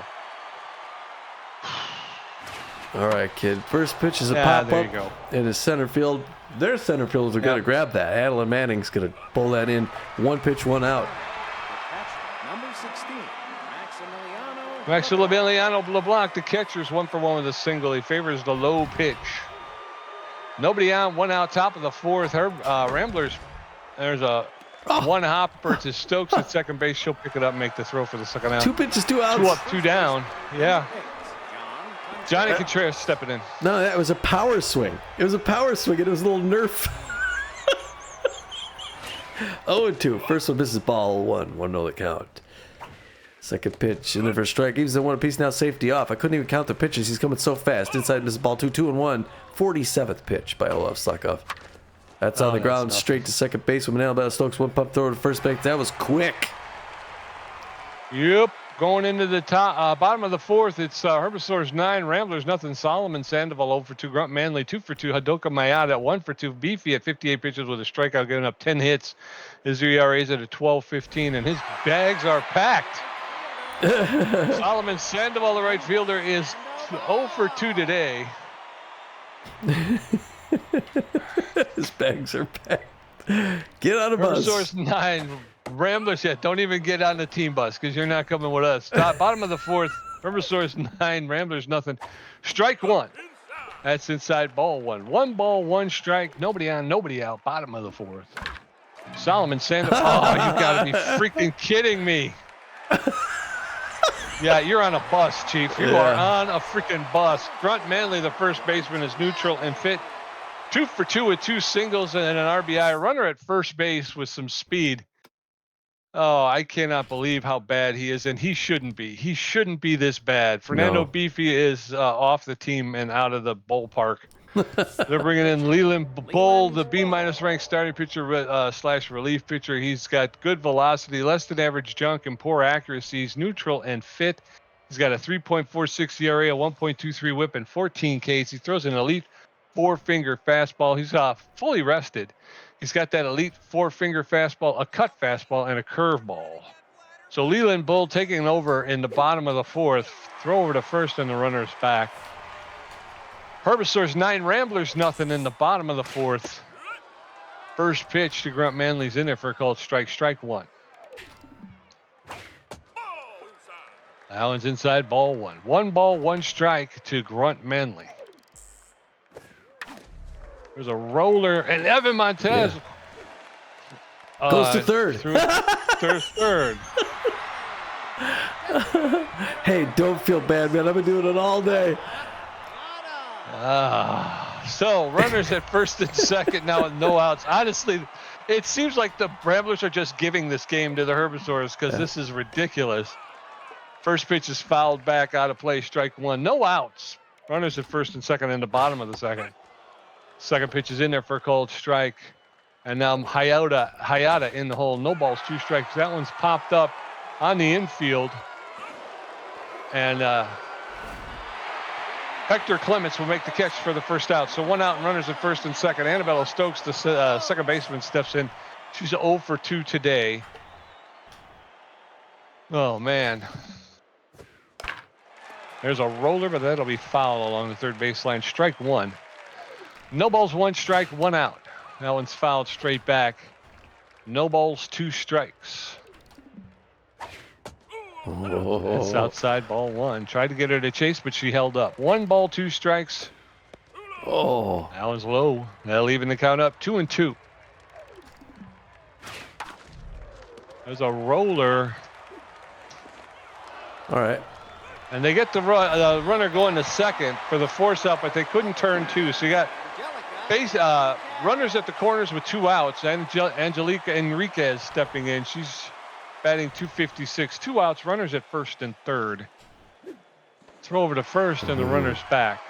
All right, kid. First pitch is a pop there up you go. in his center field. Their center fielders are going to grab that. Adeline Manning's going to pull that in. 1 pitch, 1 out. Number 16, Maximiliano LeBlanc, the catcher's 1 for 1 with a single. He favors the low pitch. Nobody on, 1 out, top of the 4th. Ramblers, there's a 1 hopper to Stokes at second base. She'll pick it up and make the throw for the second out. 2 pitches, 2 outs. 2 up, 2 down. Yeah. Johnny Contreras stepping in. No, that was a power swing. It was a power swing. It was a little nerf. 0-2. First one misses ball 1. 1-0 the count. Second pitch in the first strike. He's the 1 apiece now. Safety off. I couldn't even count the pitches. He's coming so fast. Inside misses ball 2-2-1. 47th pitch by Olaf Slackoff. That's on the ground. Straight to second base with Manel Stokes. 1 pump throw to first base. That was quick. Yep. Going into the top, bottom of the 4th, it's Herbisaurs 9, Ramblers 0. Solomon Sandoval 0 for 2. Grunt Manley 2 for 2. Hadoka Mayada at 1 for 2. Beefy at 58 pitches with a strikeout, giving up 10 hits. His ERA is at a 12.15, and his bags are packed. Solomon Sandoval, the right fielder, is 0 for 2 today. His bags are packed. Get on a bus. Herbisaurs 9. Ramblers, don't even get on the team bus because you're not coming with us. Bottom of the 4th, Herbisaurs 9, Ramblers 0. Strike 1. That's inside ball 1. 1 ball, 1 strike. Nobody on, nobody out. Bottom of the 4th. Solomon Sandoval. Oh, you got to be freaking kidding me. Yeah, you're on a bus, Chief. You are on a freaking bus. Grunt Manley, the first baseman, is neutral and fit. 2 for 2 with 2 singles and an RBI. Runner at first base with some speed. Oh, I cannot believe how bad he is, and he shouldn't be. He shouldn't be this bad. Fernando Beefy is off the team and out of the ballpark. They're bringing in Leland Bull, the B- ranked starting pitcher / relief pitcher. He's got good velocity, less than average junk, and poor accuracy. He's neutral and fit. He's got a 3.46 ERA, a 1.23 WHIP, and 14 Ks. He throws an elite four-finger fastball. He's fully rested. He's got that elite four-finger fastball, a cut fastball, and a curveball. So Leland Bull taking over in the bottom of the fourth. Throw over to first, and the runner's back. Herbisaurs 9, Ramblers nothing in the bottom of the fourth. First pitch to Grunt Manley's in there for a called strike. Strike one. Allen's inside, ball one. 1 ball, 1 strike to Grunt Manley. There's a roller, and Evan Montez goes to third. Third. Hey, don't feel bad, man. I've been doing it all day. So runners at first and second now with no outs. Honestly, it seems like the Ramblers are just giving this game to the Herbisaurs because this is ridiculous. First pitch is fouled back, out of play, strike one. No outs. Runners at first and second in the bottom of the second. Second pitch is in there for a called strike. And now Hayata in the hole. No balls, 2 strikes. That one's popped up on the infield. And Hector Clements will make the catch for the first out. So 1 out and runners at first and second. Annabella Stokes, the second baseman, steps in. She's 0 for 2 today. Oh, man. There's a roller, but that'll be foul along the third baseline. Strike one. No balls, 1 strike, 1 out. That one's fouled straight back. No balls, 2 strikes. It's outside, ball 1. Tried to get her to chase, but she held up. 1 ball, 2 strikes. Oh, That one's low. That'll even the count up. 2-2. There's a roller. all right. And they get the runner going to second for the force out, but they couldn't turn 2. So you got runners at the corners with 2 outs. Angelica Enriquez stepping in. She's batting .256. 2 outs. Runners at first and third. Throw over to first, and the runner's back.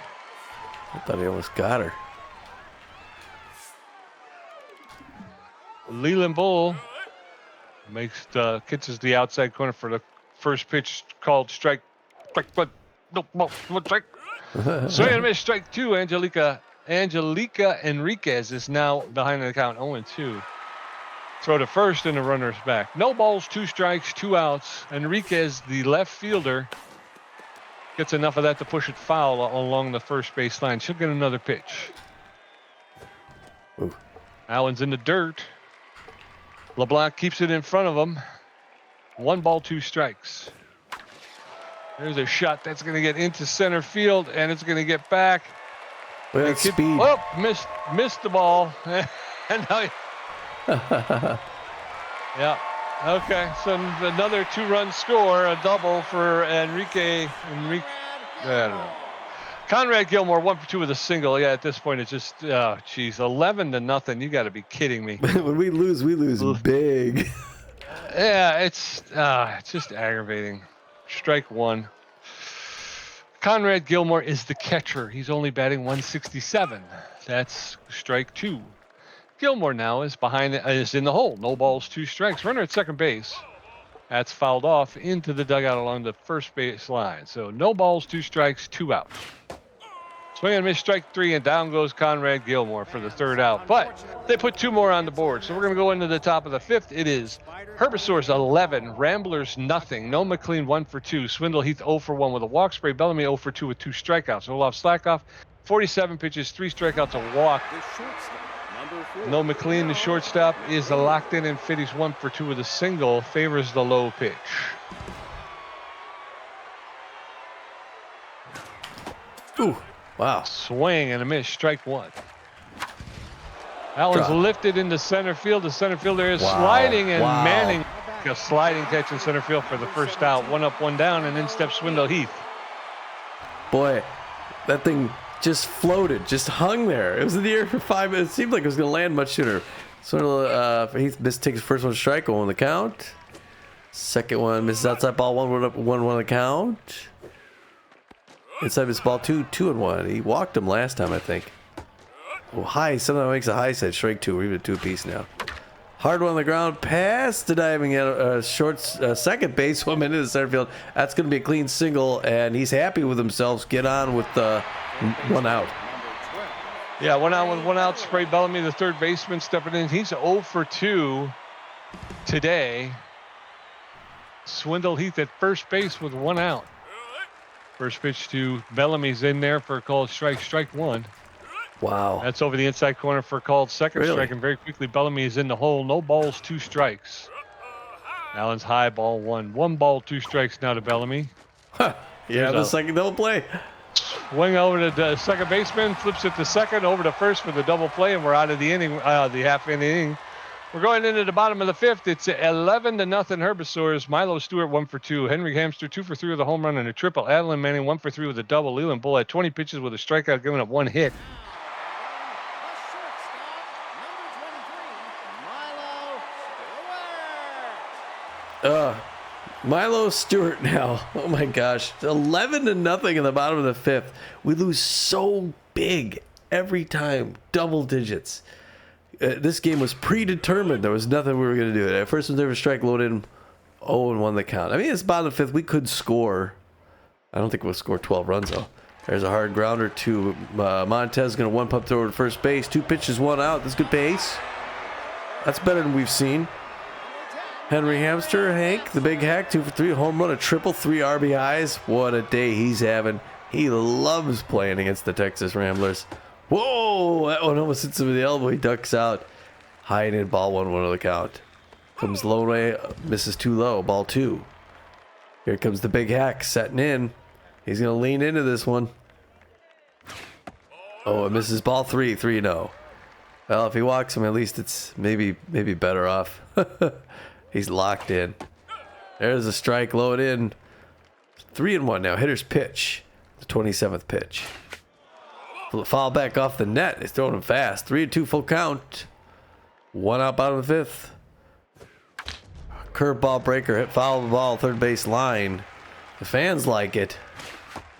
I thought he almost got her. Leland Bull catches the outside corner for the first pitch called strike. But no ball, 1 strike. Swing and a miss, strike 2. Angelica Enriquez is now behind the count, 0-2. Throw to first, and the runner's back. No balls, 2 strikes, 2 outs. Enriquez, the left fielder, gets enough of that to push it foul along the first base line. She'll get another pitch. Ooh. Allen's in the dirt. LeBlanc keeps it in front of him. 1 ball, 2 strikes. There's a shot that's going to get into center field, and it's going to get back. Look at that speed. Oh, missed the ball. And now yeah. Okay. So another 2-run score, a double for Enrique. I don't know. Conrad Gilmore 1 for 2 with a single. Yeah, at this point it's just 11-0. You got to be kidding me. When we lose big. Yeah, it's just aggravating. Strike 1. Conrad Gilmore is the catcher. He's only batting .167. That's strike 2. Gilmore now is in the hole. No balls, 2 strikes. Runner at second base. That's fouled off into the dugout along the first base line. So no balls, 2 strikes, 2 outs. Swing and miss, strike 3, and down goes Conrad Gilmore for the third out. But they put 2 more on the board. So we're going to go into the top of the 5th. It is Herbisaurs 11, Ramblers nothing. No McLean 1 for 2. Swindle Heath 0 for 1 with a walk. Spray Bellamy 0 for 2 with 2 strikeouts. Olaf Slackoff 47 pitches, 3 strikeouts, a walk. No McLean, the shortstop, is locked in, and Fitty's 1 for 2 with a single. Favors the low pitch. Ooh, wow. Swing and a miss, strike 1. That one's lifted into center field. The center fielder is sliding, and Manning a sliding catch in center field for the first out. 1 up, 1 down, and then steps Swindle Heath. Boy, that thing just floated, just hung there. It was in the air for 5 minutes. It seemed like it was going to land much sooner. Swindle Heath takes his first one strike, 1 on the count. Second one misses outside ball, 1 on the count. Inside his ball, 2-1. He walked him last time, I think. Oh, high. Someone makes a high side. Strike 2. We're even 2 apiece now. Hard one on the ground, pass to diving at short second basewoman into the center field. That's going to be a clean single, and he's happy with himself. Get on with one out. Yeah, 1 out with 1 out. Spray Bellamy, the third baseman, stepping in. He's 0 for 2 today. Swindle Heath at first base with 1 out. First pitch to Bellamy's in there for a called strike. Strike one. Wow. That's over the inside corner for a called second strike. And very quickly, Bellamy is in the hole. No balls, 2 strikes. Allen's high, ball 1. 1 ball, 2 strikes now to Bellamy. Huh. Yeah, the second double play. Swing over to the second baseman, flips it to second, over to first for the double play, and we're out of the inning, the half inning. We're going into the bottom of the 5th. It's 11-0 Herbisaurs. Milo Stewart 1 for 2. Henry Hamster 2 for 3 with a home run and a triple. Adeline Manning 1 for 3 with a double. Leland Bull had 20 pitches with a strikeout, giving up 1 hit. Milo Stewart now. Oh my gosh. 11-0 in the bottom of the 5th. We lose so big every time. Double digits. This game was predetermined. There was nothing we were going to do. At first, when there was strike loaded, 0-1 the count. I mean, it's bottom of the 5th. We could score. I don't think we'll score 12 runs, though. There's a hard grounder to Montez. Going to one-pump throw to first base. 2 pitches, 1 out. That's good pace. That's better than we've seen. Henry Hamster, Hank, the big hack, 2 for 3, home run, a triple, 3 RBIs. What a day he's having. He loves playing against the Texas Ramblers. Whoa, that one almost hits him in the elbow. He ducks out. High and in, ball 1 on the count. Comes low way, misses too low, ball 2. Here comes the big hack, setting in. He's going to lean into this one. Oh, it misses ball 3, 3-0. Well, if he walks him, at least it's maybe better off. He's locked in. There's a strike, low in. 3-1 now. Hitter's pitch. The 27th pitch. Foul back off the net. He's throwing him fast. 3-2 full count. 1 out, bottom of the 5th. Curveball breaker. Hit foul the ball. Third base line. The fans like it.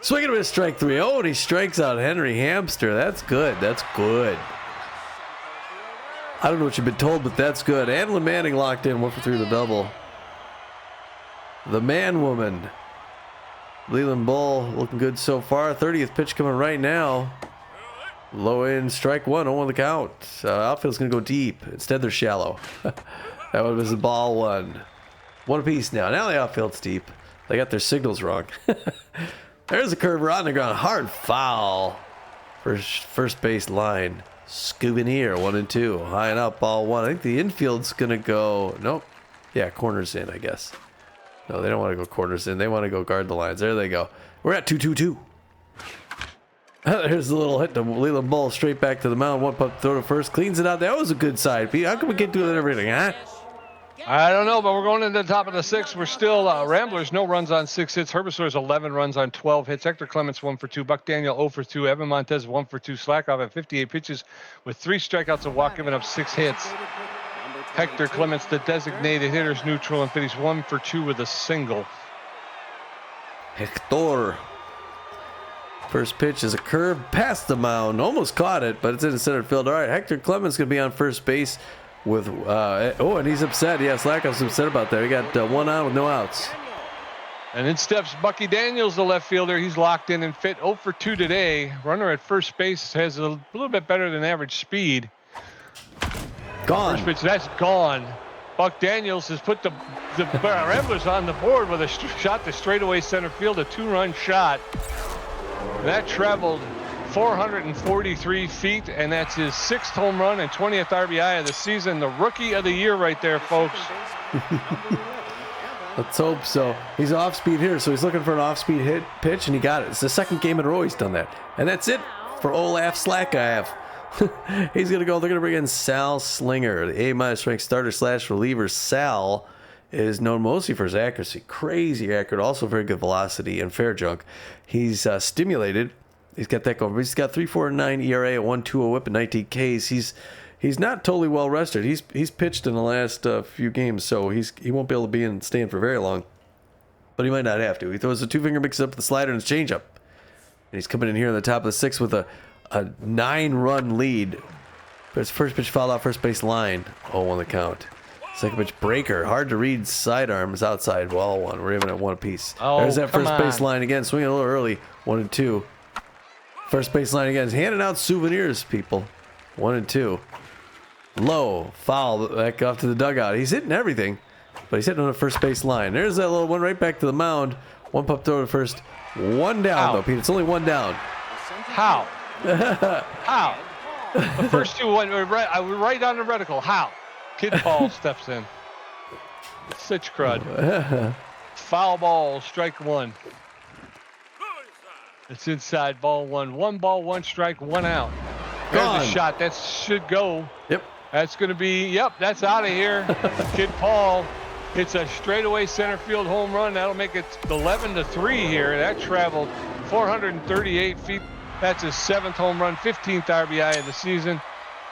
Swinging with a strike 3. Oh, and he strikes out Henry Hamster. That's good. That's good. I don't know what you've been told, but that's good. Adeline Manning locked in, 1 for 3 with a double. The man woman. Leland Bull looking good so far. 30th pitch coming right now. Low in, strike 1, 0 on the count. Outfield's going to go deep. Instead, they're shallow. That one was the ball 1. 1 apiece now. Now the outfield's deep. They got their signals wrong. There's a curve on the ground. Hard foul. First base line. Scoobineer, 1 and 2. High and up, ball 1. I think the infield's going to go. Nope. Yeah, corners in, I guess. No, they don't want to go corners in. They want to go guard the lines. There they go. We're at 2-2-2. There's a little hit to Leland Bull, straight back to the mound. 1 pump throw to first. Cleans it out. That was a good side. How can we get doing everything, huh? I don't know, but we're going into the top of the 6th. We're still Ramblers, no runs on 6 hits. Herbisaurs 11 runs on 12 hits. Hector Clements 1 for 2. Buck Daniel 0 for 2. Evan Montez 1 for 2. Slackoff at 58 pitches with 3 strikeouts, a walk, giving up 6 hits. Hector Clements, the designated hitter's neutral, and finished 1 for 2 with a single. Hector. First pitch is a curve past the mound. Almost caught it, but it's in the center field. All right, Hector Clements going to be on first base with, and he's upset. Yeah, Slackoff's upset about that. He got 1 out with no outs. And in steps Bucky Daniels, the left fielder. He's locked in and fit. 0 for 2 today. Runner at first base has a little bit better than average speed. Gone. First pitch, that's gone. Buck Daniels has put the Ramblers on the board with a shot to straightaway center field, a 2-run shot. That traveled 443 feet, and that's his 6th home run and 20th RBI of the season. The rookie of the year right there, folks. Let's hope so. He's an off-speed hitter, so he's looking for an off-speed hit pitch, and he got it. It's the 2nd game in a row he's done that. And that's it for Olaf Slackoff. He's going to go. They're going to bring in Sal Slinger, the A-minus ranked starter / reliever. Sal is known mostly for his accuracy. Crazy accurate. Also very good velocity and fair junk. He's stimulated. He's got that going. He's got 3.49 ERA, a 1.20 whip, and 19 Ks. He's not totally well rested. He's pitched in the last few games, so he won't be able to be in stand for very long. But he might not have to. He throws a 2-finger mix up with the slider and his changeup. And he's coming in here in the top of the 6th with a 9-run lead There's first pitch fouled out first base line. 0-1 the count. Second pitch breaker. Hard to read. Sidearms outside. Ball 1. We're even at 1 apiece. Oh, there's that come first base on. line again. Swinging a little early. 1-2. First base line again. He's handing out souvenirs, people. 1-2. Low. Foul. Back off to the dugout. He's hitting everything, but he's hitting on the first base line. There's that little one right back to the mound. One pop throw to first. 1 down, though, Pete. It's only 1 down. How? How? The first 2 went right on the reticle. How? Kid Paul steps in. Such crud. Foul ball, strike 1. It's inside, ball 1. 1 ball, 1 strike, 1 out. There's Gone. a shot. That should go. Yep. That's going to be, that's out of here. Kid Paul hits a straightaway center field home run. That'll make it 11-3 here. That traveled 438 feet. That's his 7th home run, 15th RBI of the season.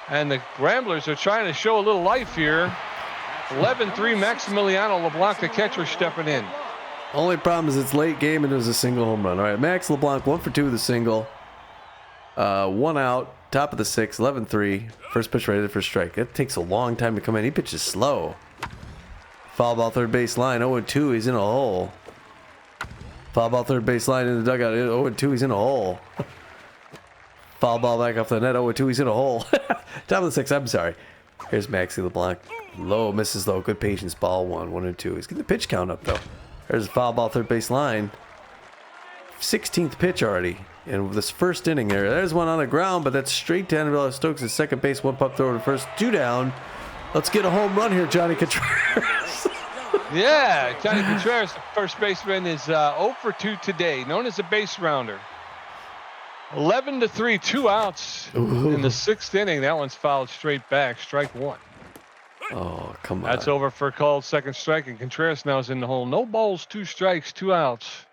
And the Ramblers are trying to show a little life here. 11-3, Maximiliano LeBlanc, the catcher, stepping in. Only problem is it's late game and it was a single home run. All right, Max LeBlanc 1 for 2 with a single. 1 out, top of the 6th, 11-3. First pitch ready for strike. It takes a long time to come in. He pitches slow. Foul ball third base line, 0-2. He's in a hole. Foul ball third base line in the dugout, 0-2. He's in a hole. Foul ball back off the net, 0-2. He's in a hole. Top of the 6th, I'm sorry. Here's Maxie LeBlanc. Low, misses low. Good patience. Ball 1, 1-2. He's getting the pitch count up, though. There's a foul ball third base line. 16th pitch already. And this first inning there's one on the ground, but that's straight to Annabella Stokes at second base. 1 pop throw to first. 2 down. Let's get a home run here, Johnny Contreras. Yeah, Johnny Contreras, the first baseman, is 0 for 2 today, known as a base rounder. 11-3, 2 outs in the 6th inning. That one's fouled straight back, strike 1. Oh, come on. That's over for a called second strike, and Contreras now is in the hole. No balls, 2 strikes, 2 outs.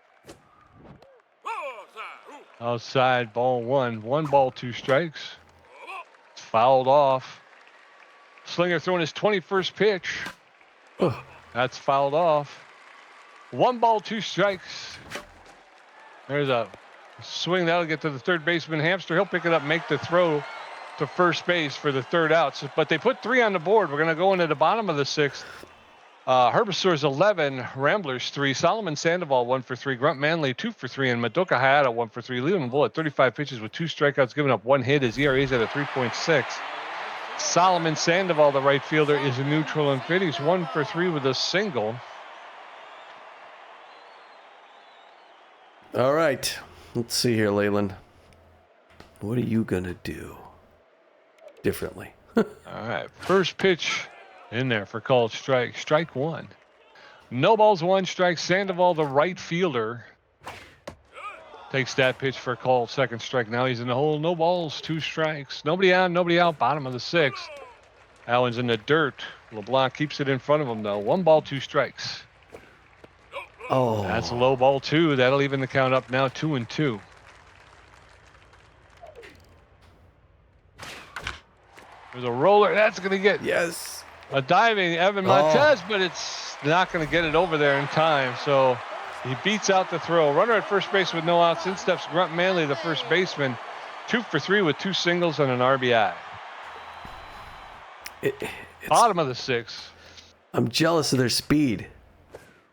Outside, ball 1. 1 ball, 2 strikes. It's fouled off. Slinger throwing his 21st pitch. That's fouled off. 1 ball, 2 strikes. There's a swing that'll get to the third baseman. Hamster, he'll pick it up, make the throw to first base for the 3rd out. But they put 3 on the board. We're going to go into the bottom of the 6th. Herbisaurs 11, Ramblers 3, Solomon Sandoval 1 for 3, Grunt Manley 2 for 3, and Madoka Hayata 1 for 3. Leland Bull at 35 pitches with 2 strikeouts, giving up 1 hit. His ERA is at a 3.6. Solomon Sandoval, the right fielder, is a neutral and fit. He's 1 for 3 with a single. All right. Let's see here, Leyland. What are you going to do differently? All right, first pitch in there for called strike. Strike 1. No balls, 1 strike. Sandoval, the right fielder, takes that pitch for a called second strike. Now he's in the hole. No balls, 2 strikes. Nobody on, nobody out. Bottom of the 6th. That one's in the dirt. LeBlanc keeps it in front of him, though. 1 ball, 2 strikes. Oh. That's a low ball, 2. That'll even the count up now, 2-2. There's a roller. That's going to get Yes. a diving Evan Montez, but it's not going to get it over there in time. So he beats out the throw. Runner at first base with no outs. In steps Grunt Manley, the first baseman. 2 for 3 with 2 singles and an RBI. Bottom of the 6th. I'm jealous of their speed.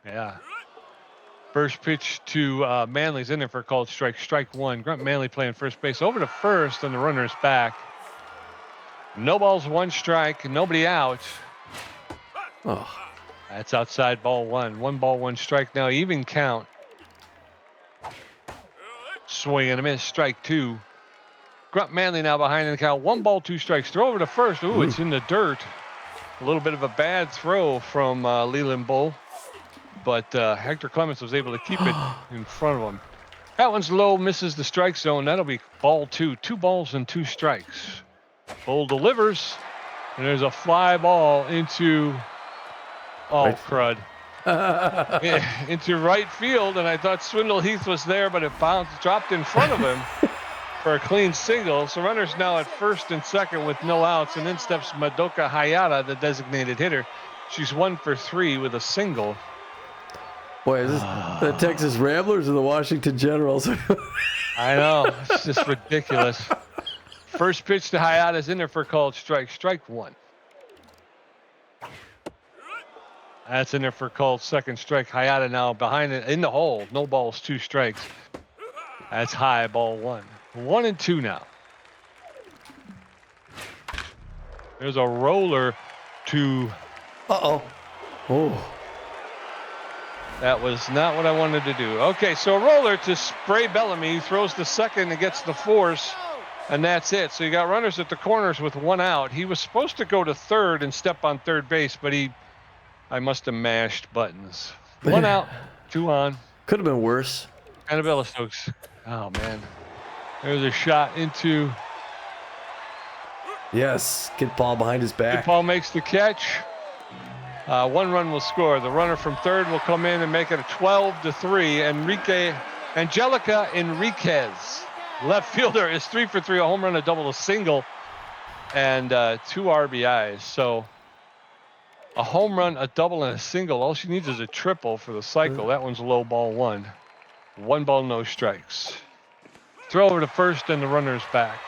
Yeah. First pitch to Manley's in there for a called strike. Strike 1. Grunt Manley playing first base. Over to first, and the runner's back. No balls, 1 strike. Nobody out. Oh. That's outside, ball 1. 1 ball, 1 strike. Now even count. Swing and a miss. Strike 2. Grunt Manley now behind in the count. 1 ball, 2 strikes. Throw over to first. Ooh, it's in the dirt. A little bit of a bad throw from Leland Bull. But Hector Clements was able to keep it in front of him. That one's low, misses the strike zone. That'll be ball 2. 2 balls and 2 strikes. Bull delivers. And there's a fly ball into... Oh, Right. crud. Yeah, into right field, and I thought Swindle Heath was there, but it dropped in front of him for a clean single. So runners now at first and second with no outs, and then steps Madoka Hayata, the designated hitter. She's 1 for 3 with a single. Boy, is this the Texas Ramblers or the Washington Generals? I know, it's just ridiculous. First pitch to Hayata's in there for a called strike. Strike one. That's in there for a called second strike. Hayata now behind it in the hole. No balls, 2 strikes. That's high, ball 1. 1-2 now. There's a roller to. Uh-oh. Oh. That was not what I wanted to do. Okay, so a roller to Spray Bellamy. He throws the second and gets the force, and that's it. So you got runners at the corners with 1 out. He was supposed to go to third and step on third base, but I must have mashed buttons. 1 out, 2 on. Could have been worse. Annabella Stokes. Oh, man. There's a shot into. Yes. Get ball behind his back. Paul makes the catch. 1 run will score. The runner from third will come in and make it a 12-3. Angelica Enriquez, left fielder, is 3 for 3, a home run, a double, a single, and 2 RBIs. So a home run, a double, and a single. All she needs is a triple for the cycle. That one's low, ball 1. 1 ball, no strikes. Throw over to first, and the runner's back.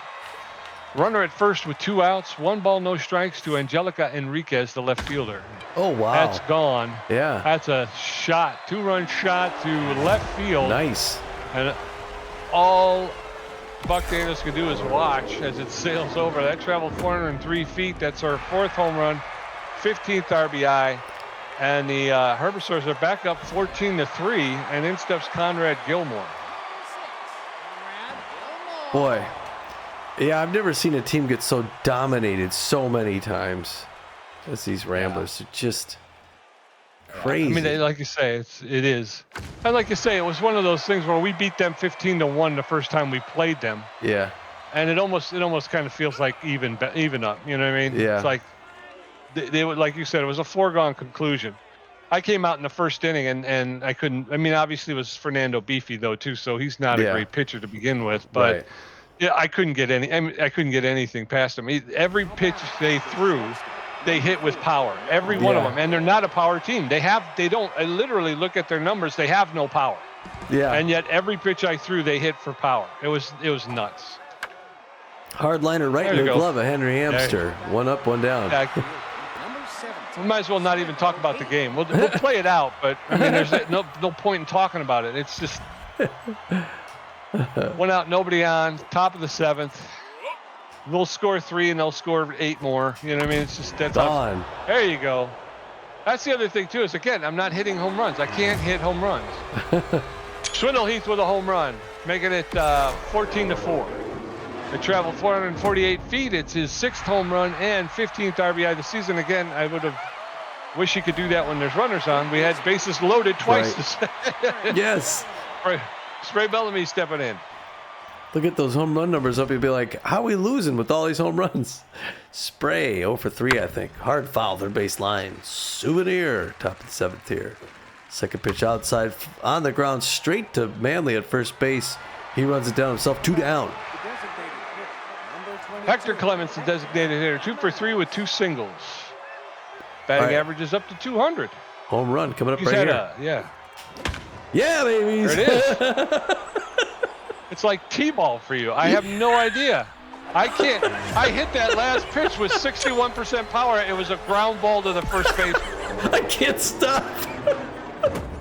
Runner at first with 2 outs, 1 ball, no strikes to Angelica Enriquez, the left fielder. Oh, wow. That's gone. Yeah. That's a shot, 2-run shot to left field. Nice. And all Buck Daniels can do is watch as it sails over. That traveled 403 feet. That's our 4th home run, 15th RBI. And the Herbisaurs are back up 14-3, and in steps Conrad Gilmore. Boy. Yeah, I've never seen a team get so dominated so many times as these Ramblers. They're just crazy. I mean, like you say, it is. And like you say, it was one of those things where we beat them 15-1 the first time we played them. Yeah. And it almost kind of feels like even up. You know what I mean? Yeah. It's like they would, like you said, it was a foregone conclusion. I came out in the first inning and I couldn't. I mean, obviously it was Fernando Beefy though too, so he's not a great pitcher to begin with. But right. yeah, I couldn't get anything past him. Every pitch they threw, they hit with power. Every one of them, and they're not a power team. They don't. I literally look at their numbers. They have no power. Yeah. And yet every pitch I threw, they hit for power. It was nuts. Hardliner right in the glove of Henry Hamster. 1 up, 1 down. We might as well not even talk about the game. We'll play it out, but I mean, there's no point in talking about it. It's just 1 out, nobody on, top of the 7th. They'll score 3 and they'll score 8 more. You know what I mean? It's just that's on. There you go. That's the other thing too. Is again, I'm not hitting home runs. I can't hit home runs. Swindle Heath with a home run, making it 14-4. They traveled 448 feet. It's his 6th home run and 15th RBI this season. Again, I would have wished he could do that when there's runners on. We had bases loaded twice. Right. Yes. Spray Bellamy stepping in. Look at those home run numbers up. You'd be like, how are we losing with all these home runs? Spray, 0 for 3, I think. Hard foul, third base line. Souvenir, top of the 7th here. Second pitch outside on the ground, straight to Manley at first base. He runs it down himself, 2 down. Hector Clements, the designated hitter, 2 for 3 with 2 singles. Batting average is up to 200. Home run coming up right here. Yeah, babies. There it is. It's like T-ball for you. I have no idea. I can't. I hit that last pitch with 61% power. It was a ground ball to the first base. I can't stop.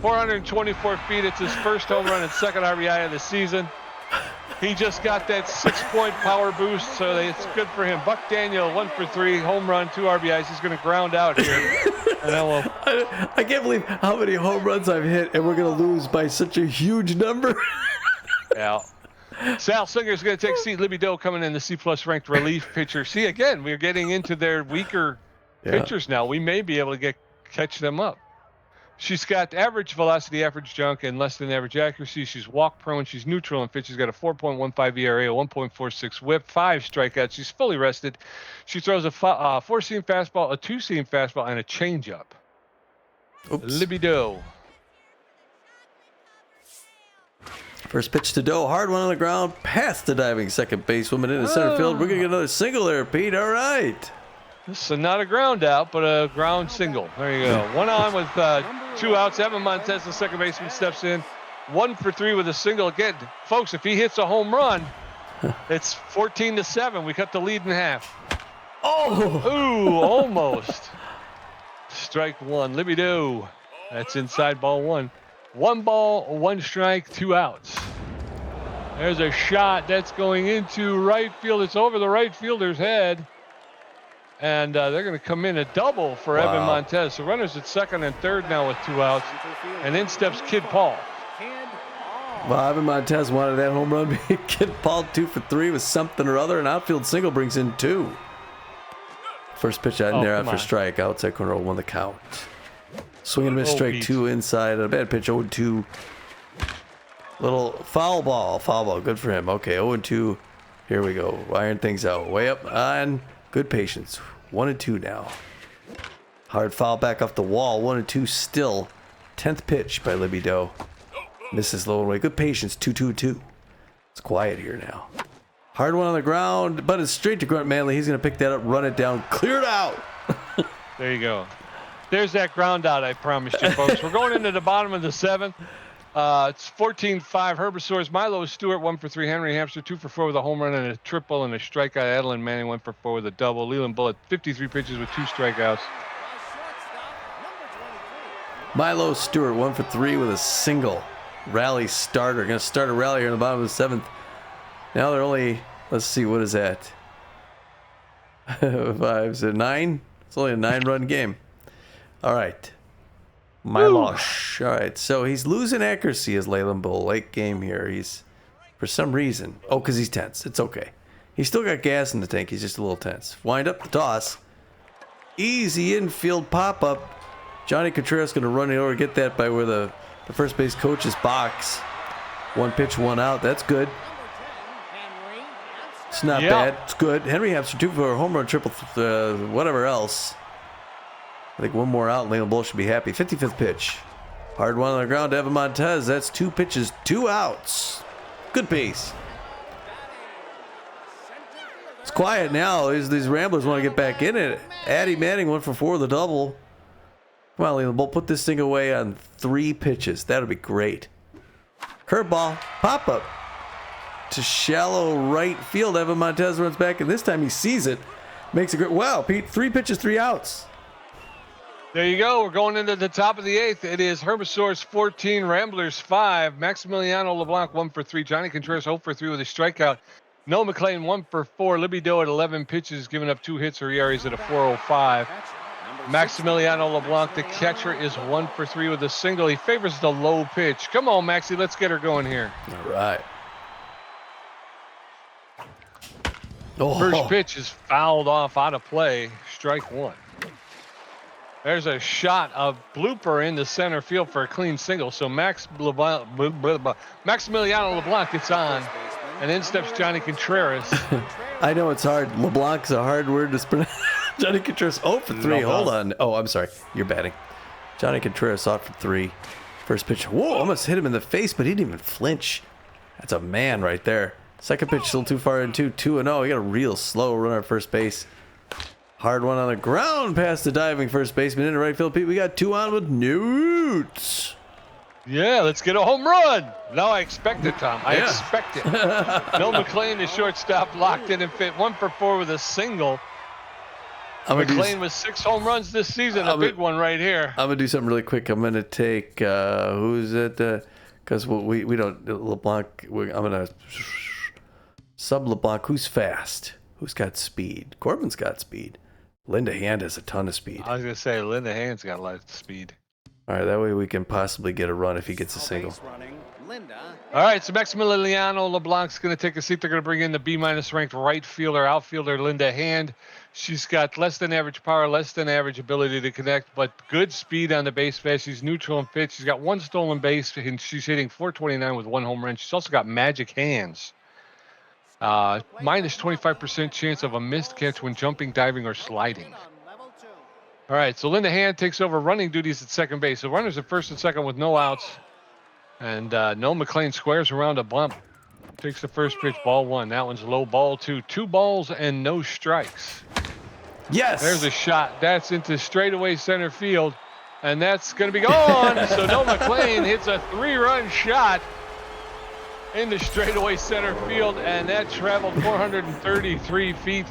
424 feet. It's his first home run and 2nd RBI of the season. He just got that 6-point power boost, so it's good for him. Buck Daniel, 1 for 3, home run, 2 RBIs. He's going to ground out here. And then I can't believe how many home runs I've hit, and we're going to lose by such a huge number. Yeah. Sal Singer's going to take a seat. Libby Doe coming in, the C-plus ranked relief pitcher. See, again, we're getting into their weaker pitchers now. We may be able to catch them up. She's got average velocity, average junk, and less than average accuracy. She's walk prone. She's neutral in pitch. She's got a 4.15 ERA, a 1.46 WHIP, 5 strikeouts. She's fully rested. She throws a 4-seam fastball, a 2-seam fastball, and a changeup. Libby Doe. First pitch to Doe, hard one on the ground, past the diving second basewoman into center field. We're gonna get another single there, Pete. All right. So not a ground out, but a ground single. There you go. 1 on with 2 outs. Evan Montez, the second baseman, steps in. 1 for 3 with a single. Again, folks, if he hits a home run, It's 14-7. We cut the lead in half. Oh! Ooh, almost. Strike one. Libby do. That's inside ball one. 1 ball, 1 strike, 2 outs. There's a shot that's going into right field. It's over the right fielder's head. And they're going to come in a double for Evan Montez. So runners at second and third now with 2 outs. And in steps Kid Paul. Well, Evan Montez wanted that home run. Kid Paul 2 for 3 with something or other. An outfield single brings in 2. First pitch out in there after strike. Outside corner 1 the count. Swing and miss, strike 2 inside. A bad pitch 0-2. Little foul ball. Foul ball. Good for him. Okay, 0-2. Here we go. Iron things out. Way up on. Good patience. 1-2 now. Hard foul back off the wall. 1-2 still. 10th pitch by Libby Doe. Misses low and away. Good patience. 2-2-2. It's quiet here now. Hard one on the ground, but it's straight to Grunt Manley. He's going to pick that up, run it down, clear it out. There you go. There's that ground out I promised you, folks. We're going into the bottom of the 7th. It's 14-5. Herbisaurs. Milo Stewart 1 for 3. Henry Hamster 2 for 4 with a home run and a triple and a strikeout. Adeline Manning 1 for 4 with a double. Leland Bullitt 53 pitches with 2 strikeouts. Milo Stewart 1 for 3 with a single. Rally starter. Going to start a rally here in the bottom of the 7th. Now they're only, let's see, what is that? 5, is it 9? It's only a 9-run game. All right. Milosh. All right, so he's losing accuracy as Leyland Bull. Late game here. He's, for some reason, because he's tense. It's okay. He's still got gas in the tank. He's just a little tense. Wind up the toss. Easy infield pop-up. Johnny Contreras going to run it over, get that by where the first base coach's box. 1 pitch, 1 out. That's good. It's not bad. It's good. Henry Hamster 2 for a home run, triple, whatever else. I think 1 more out and Leland Bull should be happy. 55th pitch. Hard one on the ground to Evan Montez. That's 2 pitches, 2 outs. Good pace. It's quiet now. These Ramblers want to get back in it. Addie Manning 1 for 4 with a double. Come on, Leland Bull. Put this thing away on 3 pitches. That'll be great. Curveball. Pop-up. To shallow right field. Evan Montez runs back, and this time he sees it. Makes a great. Wow, Pete. 3 pitches, 3 outs. There you go. We're going into the top of the 8th. It is Herbisaurs 14, Ramblers 5. Maximiliano LeBlanc 1 for 3. Johnny Contreras 0 for 3 with a strikeout. Noah McLean 1 for 4. Libby Doe at 11 pitches, giving up 2 hits. Her ERA is at a 4.05. Maximiliano LeBlanc, the catcher, is 1 for 3 with a single. He favors the low pitch. Come on, Maxie. Let's get her going here. All right. First pitch is fouled off out of play. Strike 1. There's a shot of blooper in the center field for a clean single. So Maximiliano LeBlanc gets on, and in steps Johnny Contreras. I know it's hard. LeBlanc's a hard word to pronounce. Johnny Contreras 0 for 3. Hold on. Oh, I'm sorry. You're batting. Johnny Contreras 0 for 3. First pitch. Whoa, almost hit him in the face, but he didn't even flinch. That's a man right there. Second pitch still too far into 2-0. He got a real slow runner at first base. Hard one on the ground past the diving first baseman into right field. Pete, we got 2 on with Newts. Yeah, let's get a home run. Now I expect it, Tom. I expect it. Bill McLean, the shortstop, locked in and fit. 1 for 4 with a single. McLean with 6 home runs this season. A big one right here. I'm going to do something really quick. I'm going to take, who's it? Because we don't, LeBlanc, I'm going to sub LeBlanc. Who's fast? Who's got speed? Corbin's got speed. Linda Hand has a ton of speed. I was going to say, Linda Hand's got a lot of speed. All right, that way we can possibly get a run if he gets a single. All right, so Maximiliano LeBlanc's going to take a seat. They're going to bring in the B-minus ranked right fielder, outfielder Linda Hand. She's got less than average power, less than average ability to connect, but good speed on the base pass. She's neutral and pitch. She's got 1 stolen base, and she's hitting .429 with 1 home run. She's also got magic hands. Minus 25% chance of a missed catch when jumping, diving, or sliding. All right, so Linda Hand takes over running duties at second base. So runners at first and second with no outs. And Noel McLean squares around a bump. Takes the first pitch, ball 1. That one's low, ball 2. 2 balls and no strikes. Yes. There's a shot. That's into straightaway center field. And that's going to be gone. So Noel McLean hits a 3-run shot. into straightaway center field, and that traveled 433 feet.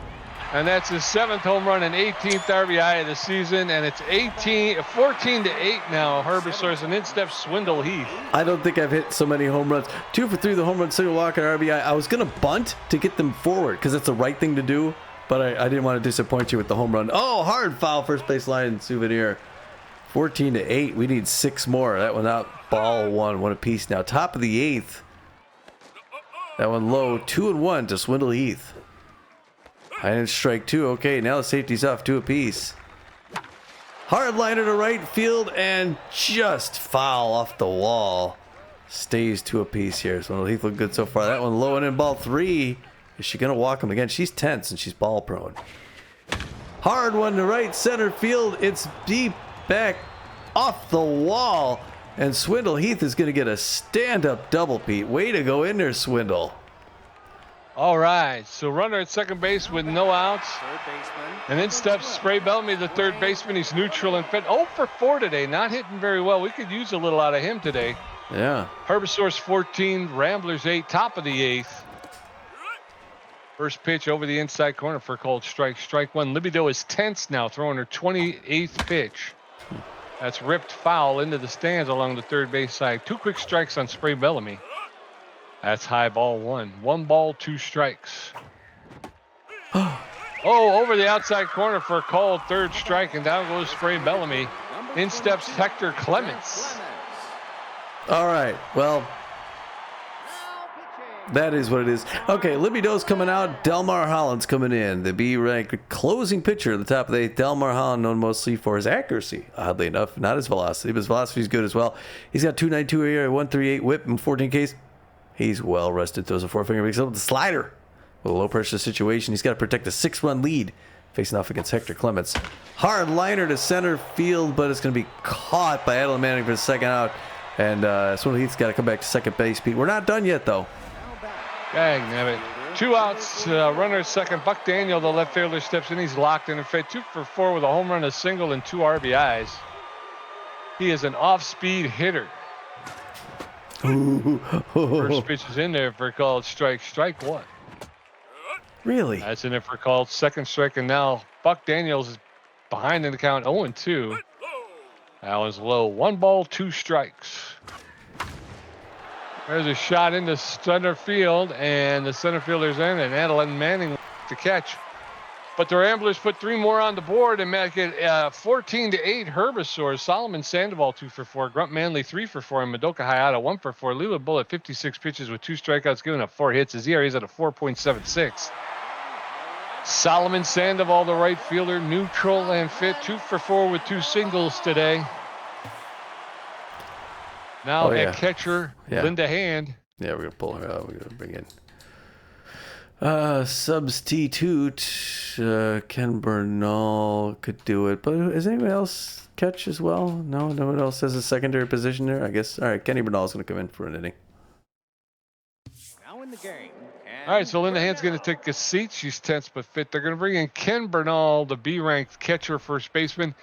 And that's his 7th home run and 18th RBI of the season. And it's 14-8 now. Herbisaurs, and in steps Swindle Heath. I don't think I've hit so many home runs. 2 for 3, the home run, single walk, and RBI. I was going to bunt to get them forward because it's the right thing to do, but I didn't want to disappoint you with the home run. Oh, hard foul, first base line, Souvenir. 14-8. We need 6 more. That one out. Ball 1 apiece now. Top of the 8th. That one low. 2-1 to Swindle Heath. High end strike 2. Okay, now the safety's off. 2 apiece. Hard liner to right field and just foul off the wall. Stays 2 apiece here. Swindle Heath look good so far. That one low and in ball 3. Is she going to walk him again? She's tense and she's ball prone. Hard one to right center field. It's deep back off the wall. And Swindle Heath is going to get a stand-up double, Pete. Way to go in there, Swindle. All right, so runner at second base with no outs. And then steps Spray Bellamy, the third baseman. He's neutral and fit. 0 for 4 today, not hitting very well. We could use a little out of him today. Yeah. Herbisaurs 14, Ramblers 8, top of the 8th. First pitch over the inside corner for a called strike. Strike 1. Libido is tense now, throwing her 28th pitch. That's ripped foul into the stands along the third base side. 2 quick strikes on Spray Bellamy. That's high, ball 1. 1 ball, 2 strikes. Oh, over the outside corner for a called third strike, and down goes Spray Bellamy. In steps Hector Clements. All right, well, that is what it is. Okay, Libido's coming out. Delmar Holland's coming in. The B-ranked closing pitcher at the top of the 8th. Delmar Holland, known mostly for his accuracy, oddly enough, not his velocity, but his velocity is good as well. He's got 292 ERA, 138 whip, and 14 Ks. He's well rested. Throws a four-finger, makes up with the slider. With a low-pressure situation, he's got to protect a 6-run lead. Facing off against Hector Clements. Hard liner to center field, but it's going to be caught by Adeline Manning for the second out. And Swindle Heath's got to come back to second base, Pete. We're not done yet, though. Dang, nabbit. 2 outs. Runner at second. Buck Daniel, the left fielder, steps in. He's locked in and fit. 2 for 4 with a home run, a single, and 2 RBIs. He is an off-speed hitter. First pitch is in there for a called strike. Strike 1. Really? That's in there for a called second strike, and now Buck Daniels is behind in the count, 0-2. That was low. 1 ball, 2 strikes. There's a shot into center field, and the center fielder's in, and Adeline Manning to catch. But the Ramblers put 3 more on the board and make it 14-8 Herbisaurs. Solomon Sandoval 2 for 4, Grunt Manley 3 for 4, and Madoka Hayata 1 for 4. Leela Bullet 56 pitches with 2 strikeouts, giving up 4 hits. His ERA is at a 4.76. Solomon Sandoval, the right fielder, neutral and fit, 2 for 4 with 2 singles today. Now at catcher, Linda Hand. Yeah, we're gonna pull her out. We're gonna bring in substitute. Ken Bernal could do it, but is anyone else catch as well? No one else has a secondary position there. I guess. All right, Kenny Bernal's gonna come in for an inning. Now in the game. All right, so Linda Hand's going to take a seat. She's tense but fit. They're going to bring in Ken Bernal, the B-ranked catcher, first baseman.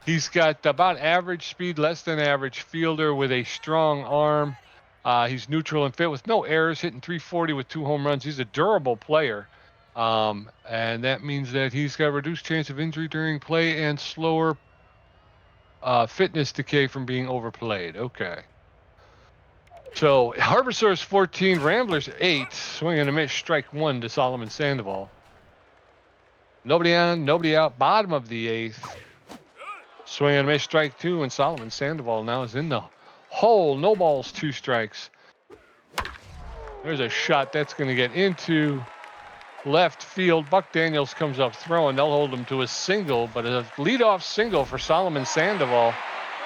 He's got about average speed, less than average fielder with a strong arm. He's neutral and fit with no errors, hitting .340 with 2 home runs. He's a durable player, and that means that he's got a reduced chance of injury during play and slower fitness decay from being overplayed. Okay. So Herbisaurs 14, Ramblers 8. Swing and a miss, strike 1 to Solomon Sandoval. Nobody on, nobody out. Bottom of the 8th. Swing and a miss, strike 2, and Solomon Sandoval now is in the hole. No balls, 2 strikes. There's a shot that's going to get into left field. Buck Daniels comes up throwing. They'll hold him to a single, but a leadoff single for Solomon Sandoval.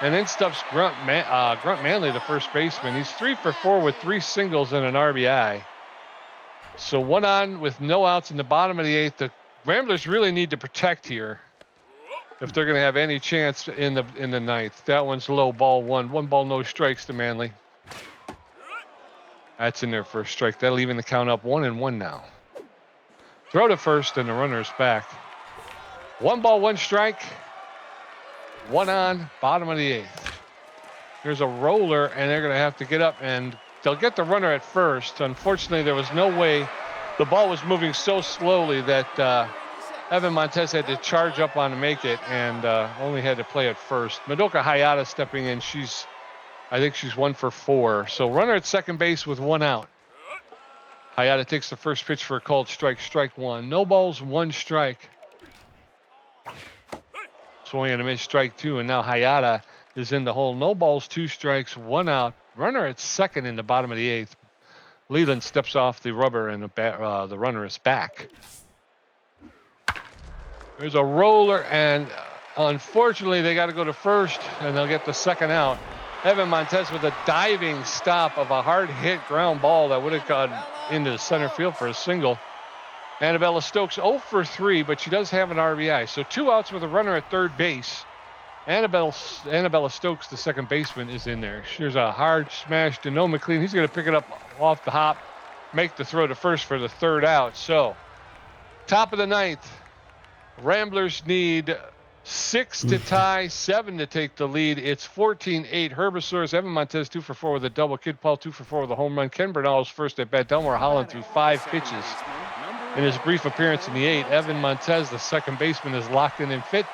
And then stuffs Grunt Manley, the first baseman. He's 3 for 4 with 3 singles and an RBI. So 1 on with no outs in the bottom of the 8th. The Ramblers really need to protect here if they're going to have any chance in the 9th. That one's low, ball 1. 1 ball, no strikes to Manley. That's in there for a strike. That'll even the count up 1-1 now. Throw to first, and the runner's back. 1 ball, 1 strike. 1 on, bottom of the 8th. There's a roller, and they're going to have to get up and they'll get the runner at first. Unfortunately, there was no way. The ball was moving so slowly that Evan Montez had to charge up on to make it, and only had to play at first. Madoka Hayata stepping in. I think she's 1 for 4. So runner at second base with 1 out. Hayata takes the first pitch for a called strike. Strike 1. No balls, 1 strike. Swing and a miss, strike 2, and now Hayata is in the hole. No balls, 2 strikes, 1 out. Runner at second in the bottom of the 8th. Leland steps off the rubber, and the runner is back. There's a roller, and unfortunately, they got to go to first, and they'll get the second out. Evan Montez with a diving stop of a hard-hit ground ball that would have gone into the center field for a single. Annabella Stokes 0 for 3, but she does have an RBI. So 2 outs with a runner at third base. Annabella Stokes, the second baseman, is in there. Here's a hard smash to Noah McLean. He's going to pick it up off the hop, make the throw to first for the 3rd out. So, top of the 9th, Ramblers need 6 to tie, 7 to take the lead. It's 14-8. Herbisaurs, Evan Montez 2 for 4 with a double. Kid Paul 2 for 4 with a home run. Ken Bernal's first at bat. Delmore Holland threw 5 pitches. In his brief appearance in the 8th, Evan Montez, the second baseman, is locked in and fit.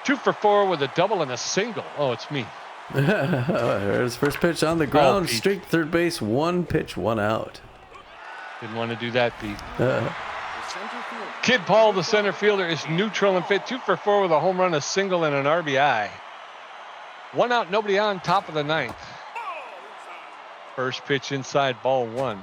2 for 4 with a double and a single. Oh, it's me. There's first pitch on the ground. Straight third base. 1 pitch, 1 out. Didn't want to do that, Pete. Kid Paul, the center fielder, is neutral and fit. 2 for 4 with a home run, a single, and an RBI. 1 out, nobody on, top of the 9th. First pitch inside, ball 1.